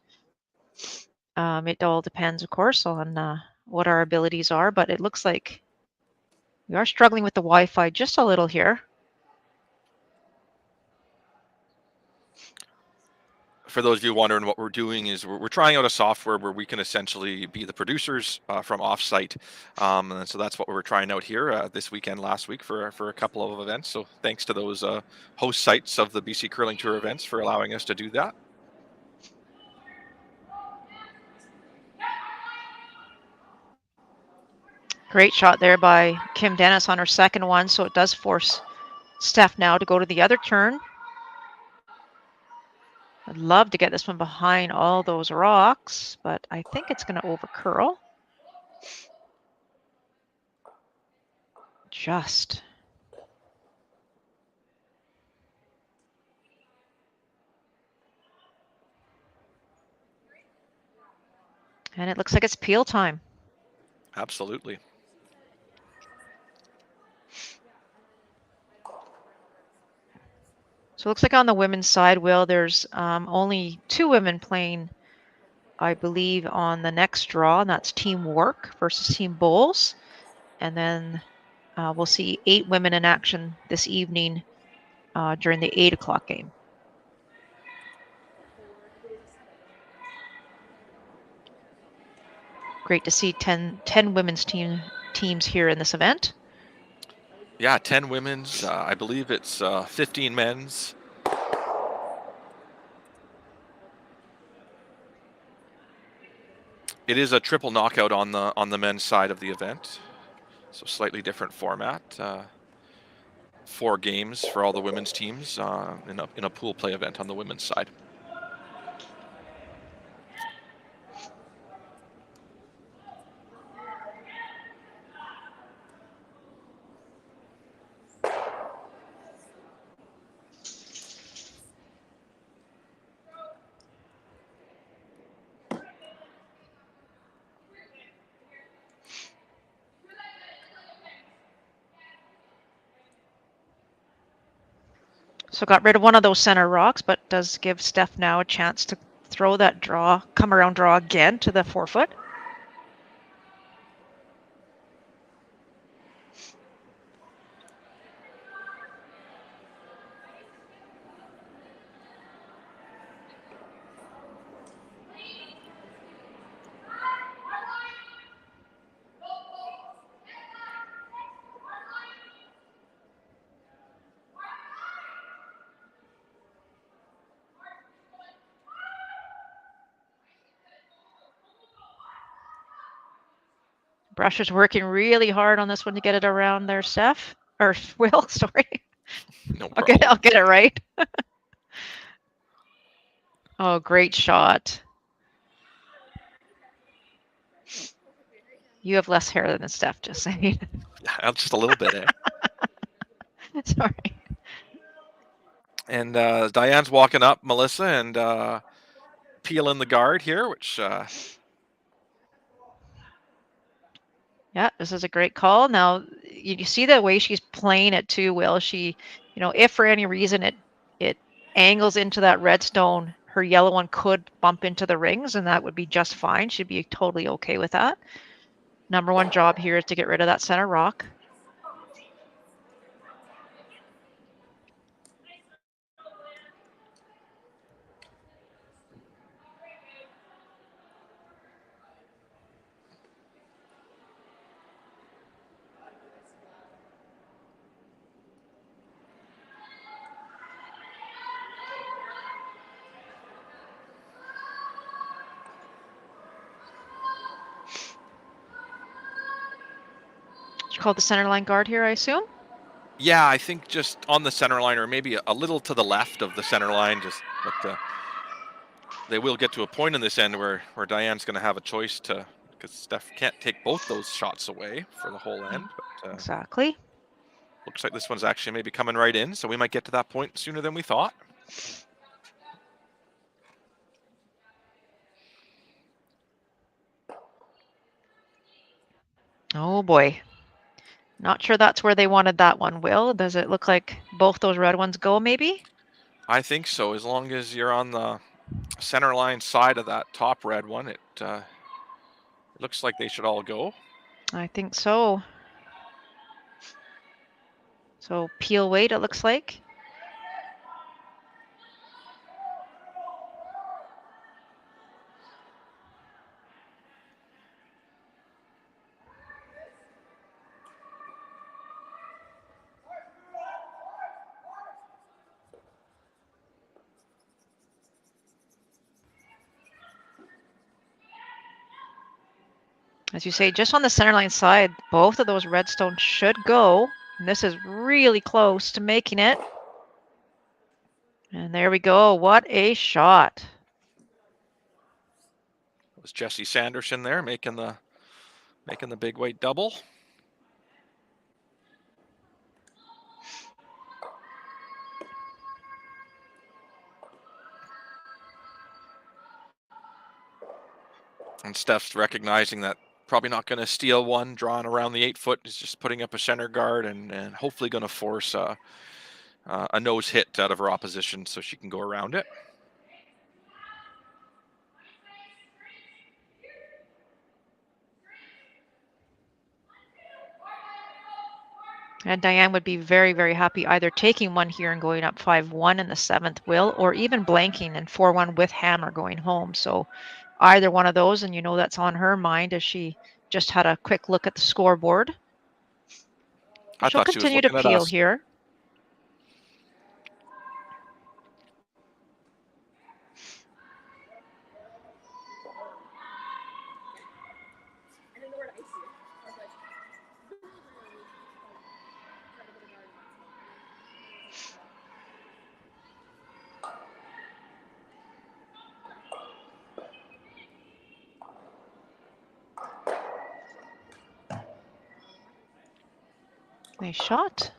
It all depends, of course, on what our abilities are, but it looks like we are struggling with the Wi-Fi just a little here.
For those of you wondering, what we're doing is we're trying out a software where we can essentially be the producers from offsite. And so that's what we're trying out here this weekend, last week for a couple of events. So thanks to those host sites of the BC Curling Tour events for allowing us to do that.
Great shot there by Kim Dennis on her second one. So it does force Steph now to go to the other turn. I'd love to get this one behind all those rocks, but I think it's going to overcurl. Just. And it looks like it's peel time.
Absolutely.
So it looks like on the women's side, Will, there's only 2 women playing, I believe, on the next draw, and that's Team Work versus Team Bowls. And then we'll see 8 women in action this evening during the 8 o'clock game. Great to see 10 women's teams here in this event.
Yeah, 10 women's. I believe it's 15 men's. It is a triple knockout on the men's side of the event, so slightly different format. 4 games for all the women's teams in a pool play event on the women's side.
So got rid of one of those center rocks, but does give Steph now a chance to throw that draw, come around draw again to the 4-foot. Brush is working really hard on this one to get it around there, Steph. Or Will, sorry.
No problem.
I'll get it right. Oh, great shot. You have less hair than Steph, just saying.
Just a little bit, eh?
Sorry.
And Diane's walking up, Melissa, and peeling the guard here, which...
Yeah, this is a great call. Now, you see the way she's playing it too, Will. She, if for any reason it angles into that redstone, her yellow one could bump into the rings, and that would be just fine. She'd be totally okay with that. Number one job here is to get rid of that center rock. She called the center line guard here, I assume?
Yeah, I think just on the center line, or maybe a little to the left of the center line. But they will get to a point in this end where Diane's going to have a choice because Steph can't take both those shots away for the whole end. But,
exactly.
Looks like this one's actually maybe coming right in, so we might get to that point sooner than we thought.
Oh boy. Not sure that's where they wanted that one, Will. Does it look like both those red ones go, maybe?
I think so. As long as you're on the center line side of that top red one, it looks like they should all go.
I think so. So peel weight, it looks like. As you say, just on the center line side, both of those redstones should go. And this is really close to making it. And there we go. What a shot.
It was Jesse Sanderson there making the big weight double. And Steph's recognizing that probably not going to steal one, drawing around the 8-foot, is just putting up a center guard and hopefully going to force a nose hit out of her opposition so she can go around it.
And Diane would be very, very happy either taking one here and going up 5-1 in the 7th will, or even blanking and 4-1 with hammer going home. So either one of those, and you know that's on her mind as she just had a quick look at the scoreboard.
I
She'll
thought she was
continue to
looking at
peel
us.
here.
I didn't know where to ice you. I was like, trying to put a guard in that spot.
Nice shot.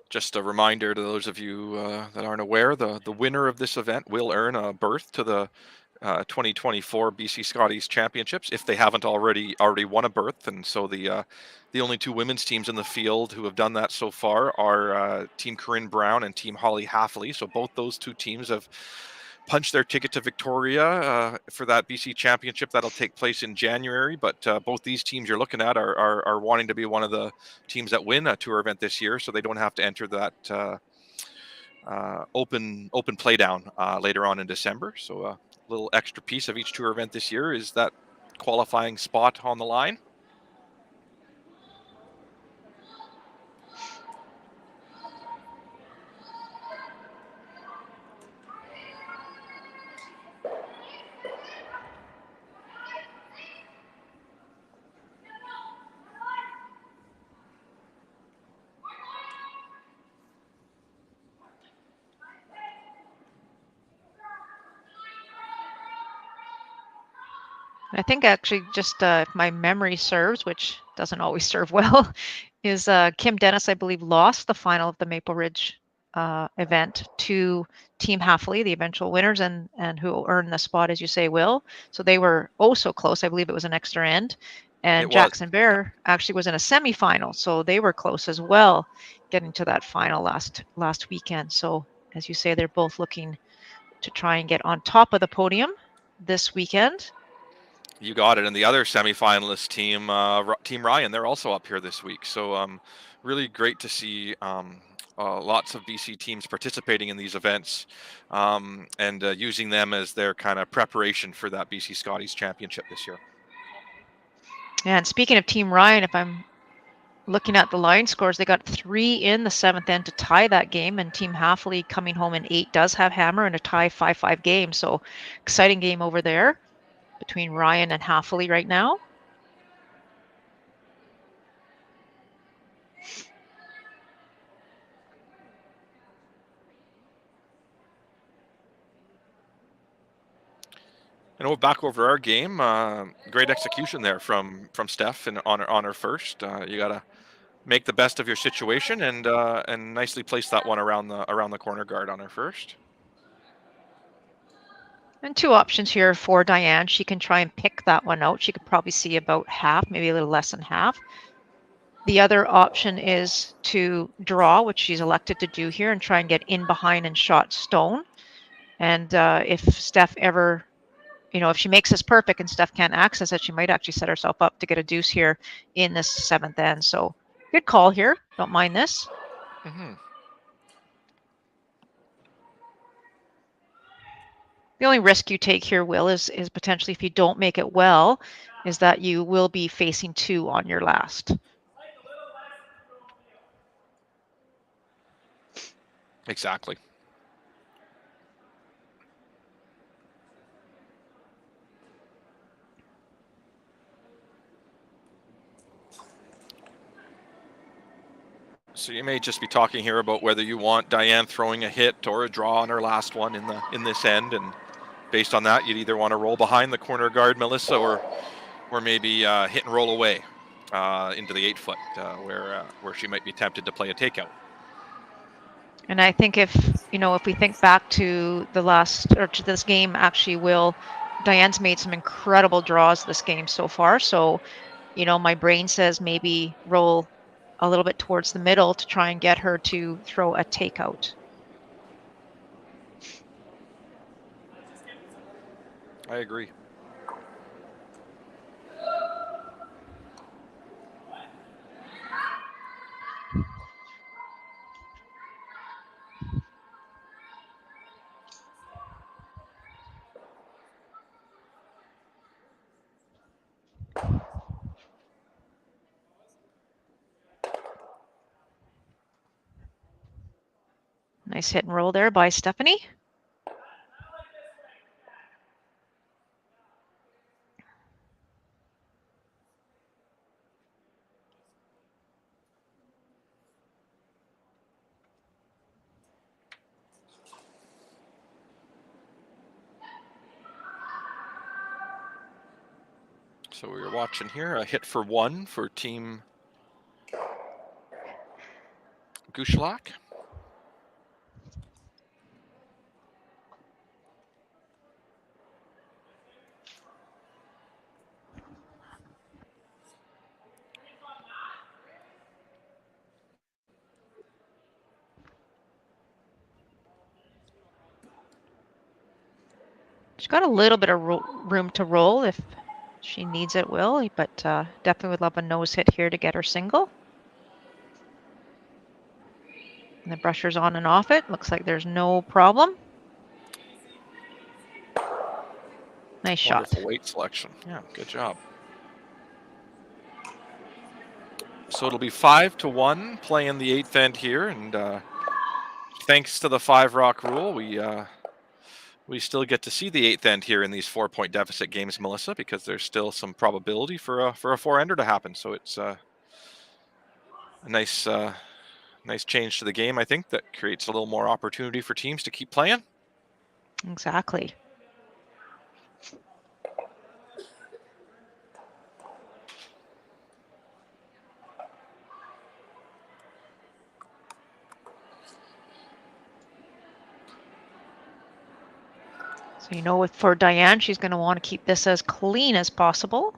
Just a reminder to those of you that aren't aware, the winner of this event will earn a berth to the 2024 BC Scotties Championships if they haven't already won a berth. And so the only two women's teams in the field who have done that so far are Team Corinne Brown and Team Holly Halfley. So both those two teams have punched their ticket to Victoria for that BC Championship that'll take place in January. But both these teams you're looking at are wanting to be one of the teams that win a tour event this year, so they don't have to enter that open play down later on in December. So a little extra piece of each tour event this year is that qualifying spot on the line.
I think actually just if my memory serves, which doesn't always serve well, is Kim Dennis, I believe, lost the final of the Maple Ridge event to Team Halfley, the eventual winners, and who earned the spot, as you say, Will. So they were oh so close. I believe it was an extra end. And Jackson-Baier actually was in a semifinal, so they were close as well, getting to that final last weekend. So as you say, they're both looking to try and get on top of the podium this weekend.
You got it. And the other semifinalist team, Team Ryan, they're also up here this week. So really great to see lots of BC teams participating in these events and using them as their kind of preparation for that BC Scotties Championship this year.
And speaking of Team Ryan, if I'm looking at the line scores, they got 3 in the 7th end to tie that game, and Team Halfley coming home in 8 does have hammer and a tie 5-5 game. So exciting game over there between Ryan and Halfley right now.
And we're back over our game. Great execution there from Steph and on her first. You gotta make the best of your situation and nicely place that one around the corner guard on her first.
And 2 options here for Diane. She can try and pick that one out. She could probably see about half, maybe a little less than half. The other option is to draw, which she's elected to do here, and try and get in behind and shot stone. And if Steph ever, if she makes this perfect and Steph can't access it, she might actually set herself up to get a deuce here in this 7th end. So good call here. Don't mind this.
Mm-hmm.
The only risk you take here, Will, is potentially if you don't make it well, is that you will be facing 2 on your last.
Exactly. So you may just be talking here about whether you want Diane throwing a hit or a draw on her last one in this end, and based on that, you'd either want to roll behind the corner guard, Melissa, or maybe hit and roll away into the 8-foot where she might be tempted to play a takeout.
And I think if we think back to to this game, actually, Will, Diane's made some incredible draws this game so far. So, my brain says maybe roll a little bit towards the middle to try and get her to throw a takeout.
I agree.
Nice hit and roll there by Stephanie.
So we were watching here a hit for 1 for Team Gushalak.
She's got a little bit of room to roll if she needs it, will, but definitely would love a nose hit here to get her single. And the brusher's on and off it. Looks like there's no problem. Nice
Wonderful
shot.
weight selection. Yeah, good job. So it'll be 5-1 playing the 8th end here, and thanks to the 5-rock rule, we still get to see the 8th end here in these 4-point deficit games, Melissa, because there's still some probability for a 4-ender to happen. So it's a nice change to the game, I think, that creates a little more opportunity for teams to keep playing.
Exactly. So, for Diane, she's going to want to keep this as clean as possible.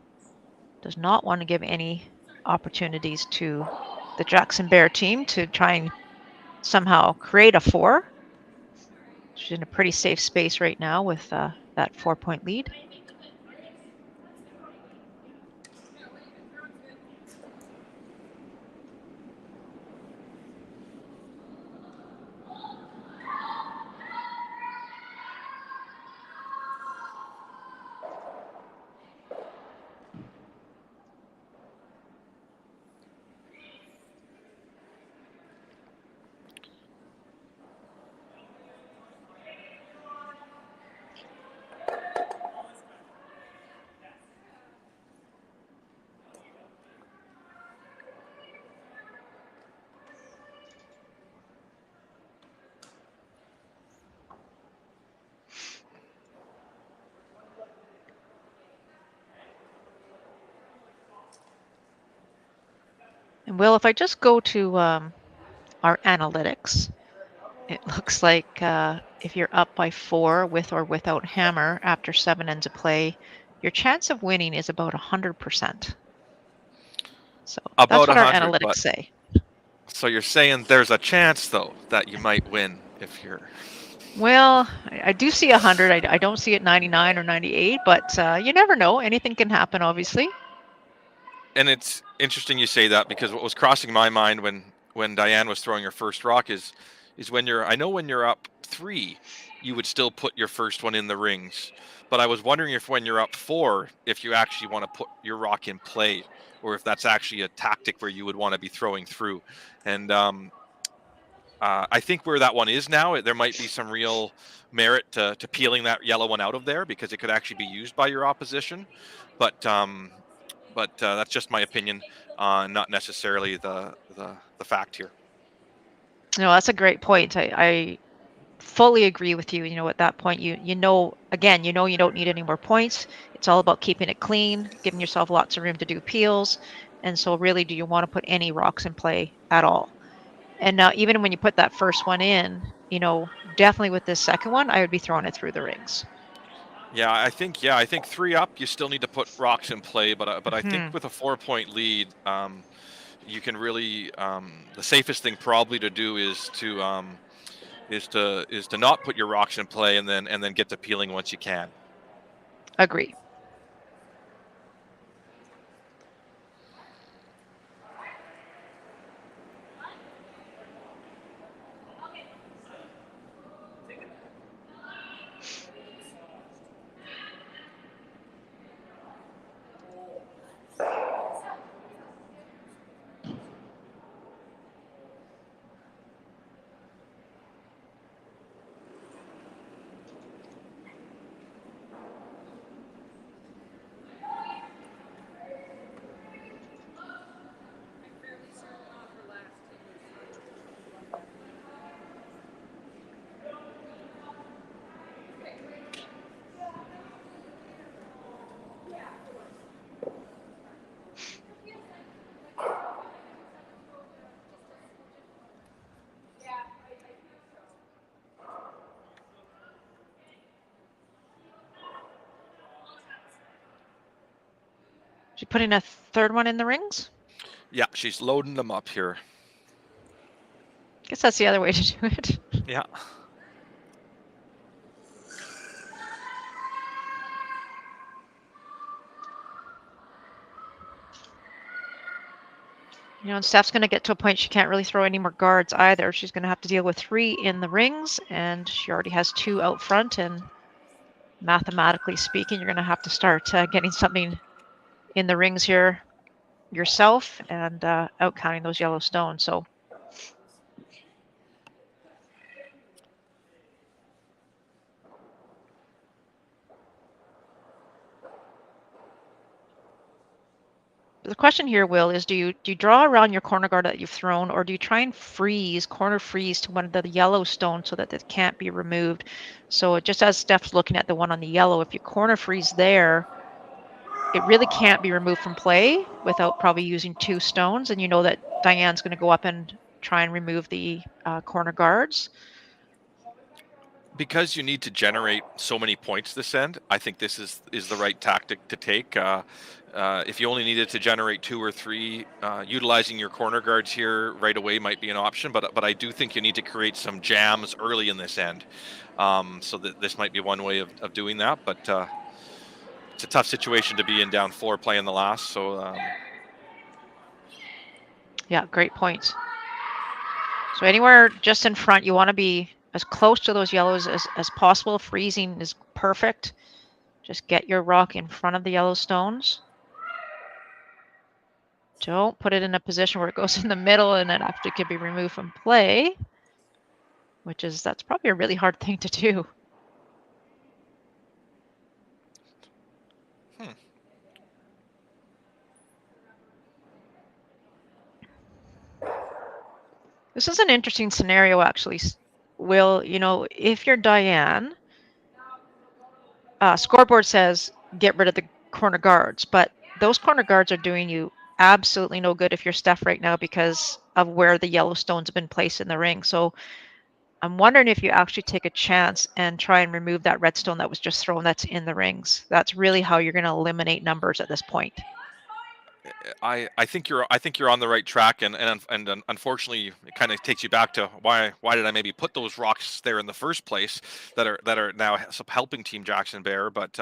Does not want to give any opportunities to the Jackson-Baier team to try and somehow create a 4. She's in a pretty safe space right now with that 4-point lead. And Will, if I just go to our analytics, it looks like if you're up by 4 with or without hammer after 7 ends of play, your chance of winning is about 100%. So
About
that's what our
100,
analytics
but
say.
so you're saying there's a chance, though, that you might win if you're...
Well, I do see 100. I don't see it 99 or 98, but you never know. Anything can happen, obviously.
And it's interesting you say that, because what was crossing my mind when Diane was throwing her first rock is when you're up 3, you would still put your first one in the rings. But I was wondering if when you're up 4, if you actually want to put your rock in play, or if that's actually a tactic where you would want to be throwing through. And I think where that one is now, there might be some real merit to peeling that yellow one out of there, because it could actually be used by your opposition. But that's just my opinion, not necessarily the fact here.
No, that's a great point. I fully agree with you. At that point, again, you don't need any more points. It's all about keeping it clean, giving yourself lots of room to do peels. And so really, do you want to put any rocks in play at all? And now, even when you put that first one in, definitely with this second one, I would be throwing it through the rings.
Yeah, I think 3 up, you still need to put rocks in play, but I think with a 4-point lead, you can really the safest thing probably to do is to not put your rocks in play, and then get to peeling once you can.
Agree. She putting a third one in the rings?
Yeah, she's loading them up here.
Guess that's the other way to do it.
Yeah.
You know, and Steph's going to get to a point she can't really throw any more guards either. She's going to have to deal with 3 in the rings, and she already has 2 out front. And mathematically speaking, you're going to have to start getting something in the rings here yourself and out counting those yellow stones. So the question here, Will, is do you draw around your corner guard that you've thrown, or do you try and corner freeze to one of the yellow stones so that it can't be removed? So just as Steph's looking at the one on the yellow, if you corner freeze there, it really can't be removed from play without probably using 2 stones, and you know that Diane's going to go up and try and remove the corner guards.
Because you need to generate so many points this end, I think this is the right tactic to take. If you only needed to generate 2 or 3, utilizing your corner guards here right away might be an option. But I do think you need to create some jams early in this end. So that this might be one way of doing that. But it's a tough situation to be in down 4 playing the last. So
Yeah, great point. So anywhere just in front, you want to be as close to those yellows as possible. Freezing is perfect. Just get your rock in front of the yellow stones. Don't put it in a position where it goes in the middle and then after it can be removed from play, that's probably a really hard thing to do. This is an interesting scenario, actually. Will, you know, if you're Diane, scoreboard says get rid of the corner guards, but those corner guards are doing you absolutely no good if you're Steph right now because of where the yellow stones have been placed in the ring. So I'm wondering if you actually take a chance and try and remove that red stone that was just thrown that's in the rings. That's really how you're going to eliminate numbers at this point.
I think you're on the right track, and unfortunately, it kind of takes you back to why did I maybe put those rocks there in the first place that are now helping Team Jackson-Baier. But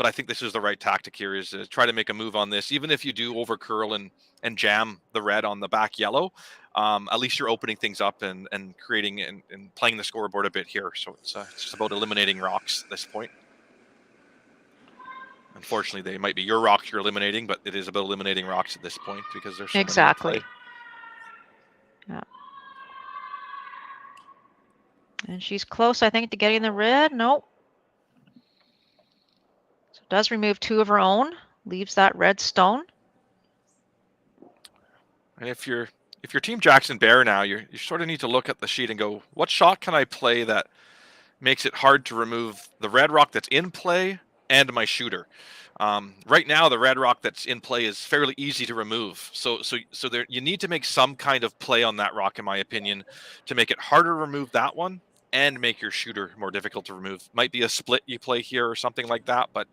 I think this is the right tactic here, is to try to make a move on this, even if you do over curl and jam the red on the back yellow. At least you're opening things up and creating and playing the scoreboard a bit here. So it's just about eliminating rocks at this point. Unfortunately, they might be your rocks you're eliminating, but it is about eliminating rocks at this point because there's so
exactly.
many in play.
Yeah. And she's close, I think, to getting the red. Nope. So it does remove 2 of her own, leaves that red stone.
And if you're Team Jackson-Baier now, you sort of need to look at the sheet and go, what shot can I play that makes it hard to remove the red rock that's in play and my shooter? Right now, the red rock that's in play is fairly easy to remove. So there, you need to make some kind of play on that rock, in my opinion, to make it harder to remove that one and make your shooter more difficult to remove. Might be a split you play here or something like that, but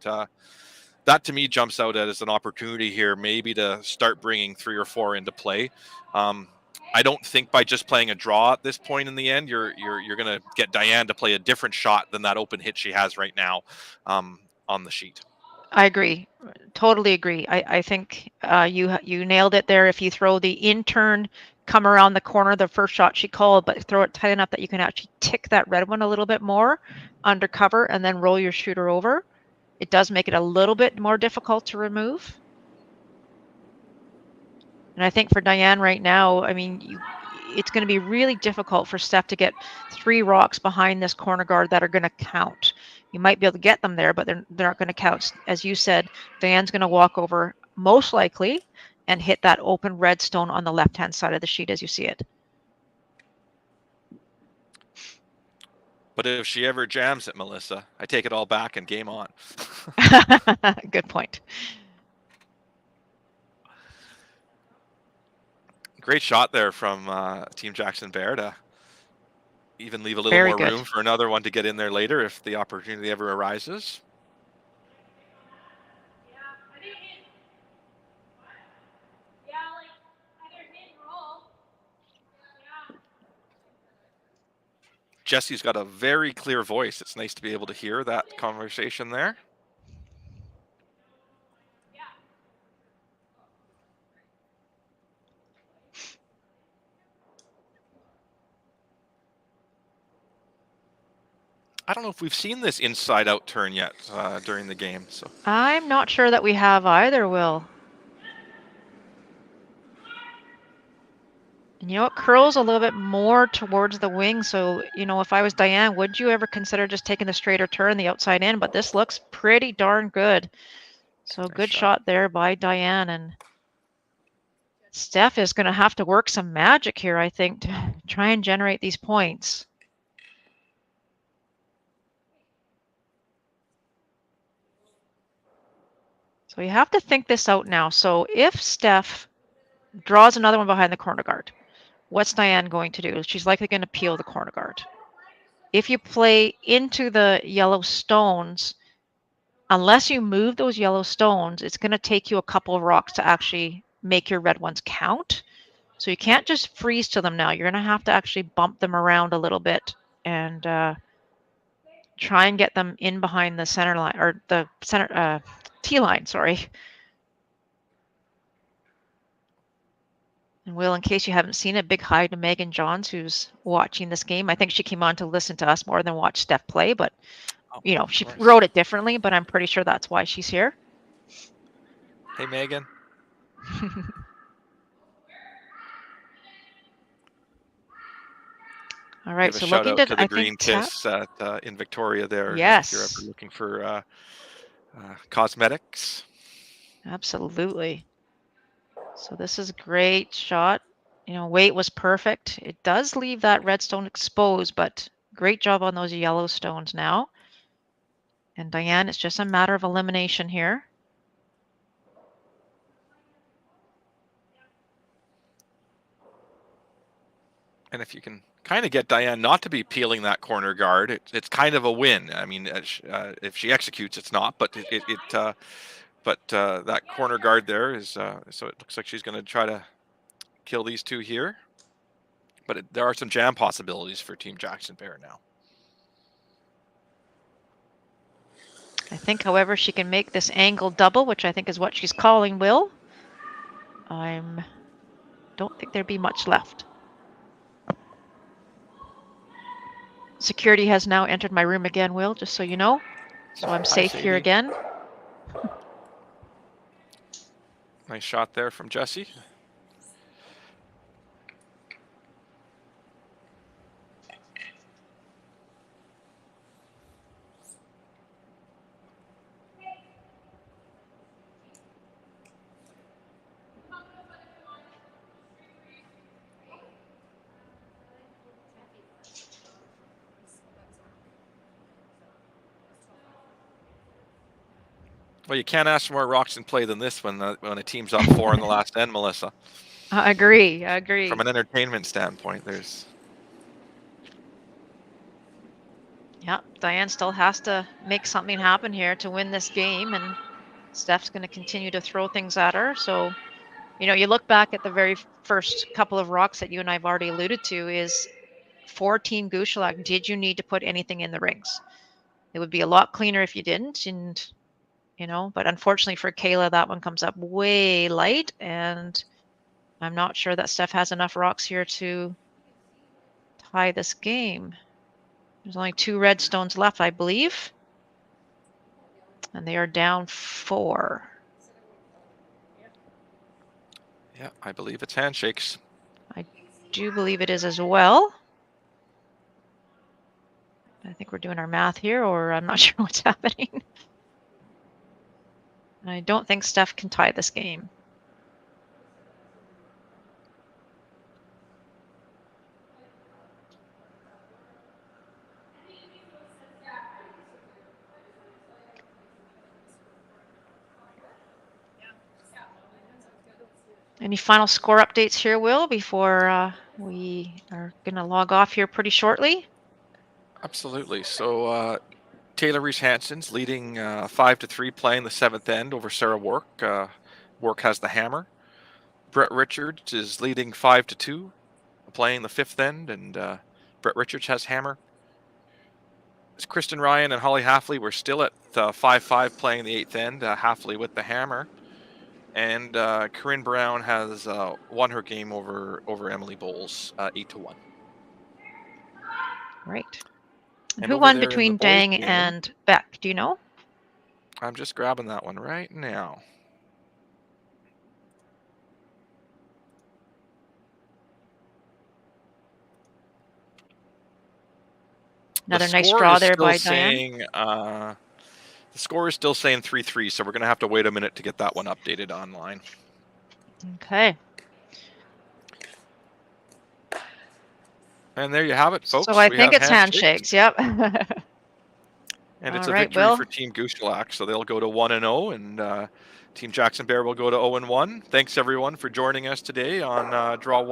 that to me jumps out as an opportunity here, maybe to start bringing 3 or 4 into play. I don't think by just playing a draw at this point in the end, you're going to get Diane to play a different shot than that open hit she has right now on the sheet.
I agree. Totally agree. I think you nailed it there. If you throw the in-turn, come around the corner, the first shot she called, but throw it tight enough that you can actually tick that red one a little bit more undercover and then roll your shooter over. It does make it a little bit more difficult to remove. And I think for Diane right now, I mean, it's going to be really difficult for Steph to get 3 rocks behind this corner guard that are going to count. You might be able to get them there, but they're not going to count. As you said, Diane's going to walk over most likely and hit that open red stone on the left-hand side of the sheet as you see it.
But if she ever jams it, Melissa, I take it all back and game on.
Good point.
Great shot there from Team Jackson-Baier to even leave a little
Very
more
good.
room for another one to get in there later if the opportunity ever arises. Jesse's got a very clear voice. It's nice to be able to hear that conversation there. I don't know if we've seen this inside-out turn yet during the game. So
I'm not sure that we have either, Will. And you know, it curls a little bit more towards the wing. So, you know, if I was Diane, would you ever consider just taking the straighter turn, the outside in? But this looks pretty darn good. So
nice
good shot there by Diane. And Steph is going to have to work some magic here, I think, to try and generate these points. So you have to think this out now. So if Steph draws another one behind the corner guard, what's Diane going to do? She's likely going to peel the corner guard. If you play into the yellow stones, unless you move those yellow stones, it's going to take you a couple of rocks to actually make your red ones count. So you can't just freeze to them now. You're going to have to actually bump them around a little bit and try and get them in behind the center line, or the center T line, sorry. And Will, in case you haven't seen it, big hi to Megan Johns, who's watching this game. I think she came on to listen to us more than watch Steph play, but you know, she wrote it differently, but I'm pretty sure that's why she's here.
Hey, Megan.
All right,
Give a
so
shout
looking
out to the
I
Green
think
Kiss in Victoria there.
Yes.
If you're ever looking for cosmetics.
Absolutely. So this is a great shot. You know, weight was perfect. It does leave that redstone exposed, but great job on those yellow stones now. And Diane, it's just a matter of elimination here.
And if you can kind of get Diane not to be peeling that corner guard, it's kind of a win. I mean, if she executes, it's not, but that corner guard there is so it looks like she's going to try to kill these two here. But there are some jam possibilities for Team Jackson-Baier now.
I think, however, she can make this angle double, which I think is what she's calling, Will. Don't think there'd be much left. Security has now entered my room again, Will, just so you know. So I'm safe here again.
Nice shot there from Jesse. Well, you can't ask for more rocks in play than this when a team's up 4 in the last end, Melissa.
I agree.
From an entertainment standpoint, there's...
Yeah, Diane still has to make something happen here to win this game, and Steph's going to continue to throw things at her. So, you know, you look back at the very first couple of rocks that you and I have already alluded to is for Team Gushalak, did you need to put anything in the rings? It would be a lot cleaner if you didn't, and you know, but unfortunately for Kayla, that one comes up way light, and I'm not sure that Steph has enough rocks here to tie this game. There's only 2 red stones left, I believe. And they are down 4.
Yeah, I believe it's handshakes.
I do believe it is as well. I think we're doing our math here, or I'm not sure what's happening. I don't think Steph can tie this game. Any final score updates here, Will, before we are going to log off here pretty shortly?
Absolutely. So Taylor Reese Hansen's leading 5-3, playing the 7th end over Sarah Wark. Wark has the hammer. Brett Richards is leading 5-2, playing the 5th end, and Brett Richards has hammer. Kristen Ryan and Holly Halfley were still at 5-5, playing the 8th end. Halfley with the hammer, and Corinne Brown has won her game over Emily Bowles 8-1.
Right. And
And
who
over
won
there in the
between
boys'
Dang
game,
and Beck? Do you know?
I'm just grabbing that one right now.
Another nice draw there by Diane.
The score is still saying 3-3, so we're going to have to wait a minute to get that one updated online.
Okay.
And there you have it, folks.
So I
We
think
have
it's handshakes. Yep.
And it's
All
a
right,
victory
Will.
for Team Goochelac, so they'll go to 1-0, and Team Jackson-Baier will go to 0-1. Thanks everyone for joining us today on draw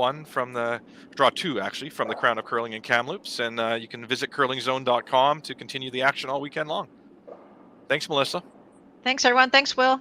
2 actually, from the Crown of Curling in Kamloops, and you can visit curlingzone.com to continue the action all weekend long. Thanks, Melissa.
Thanks, everyone. Thanks, Will.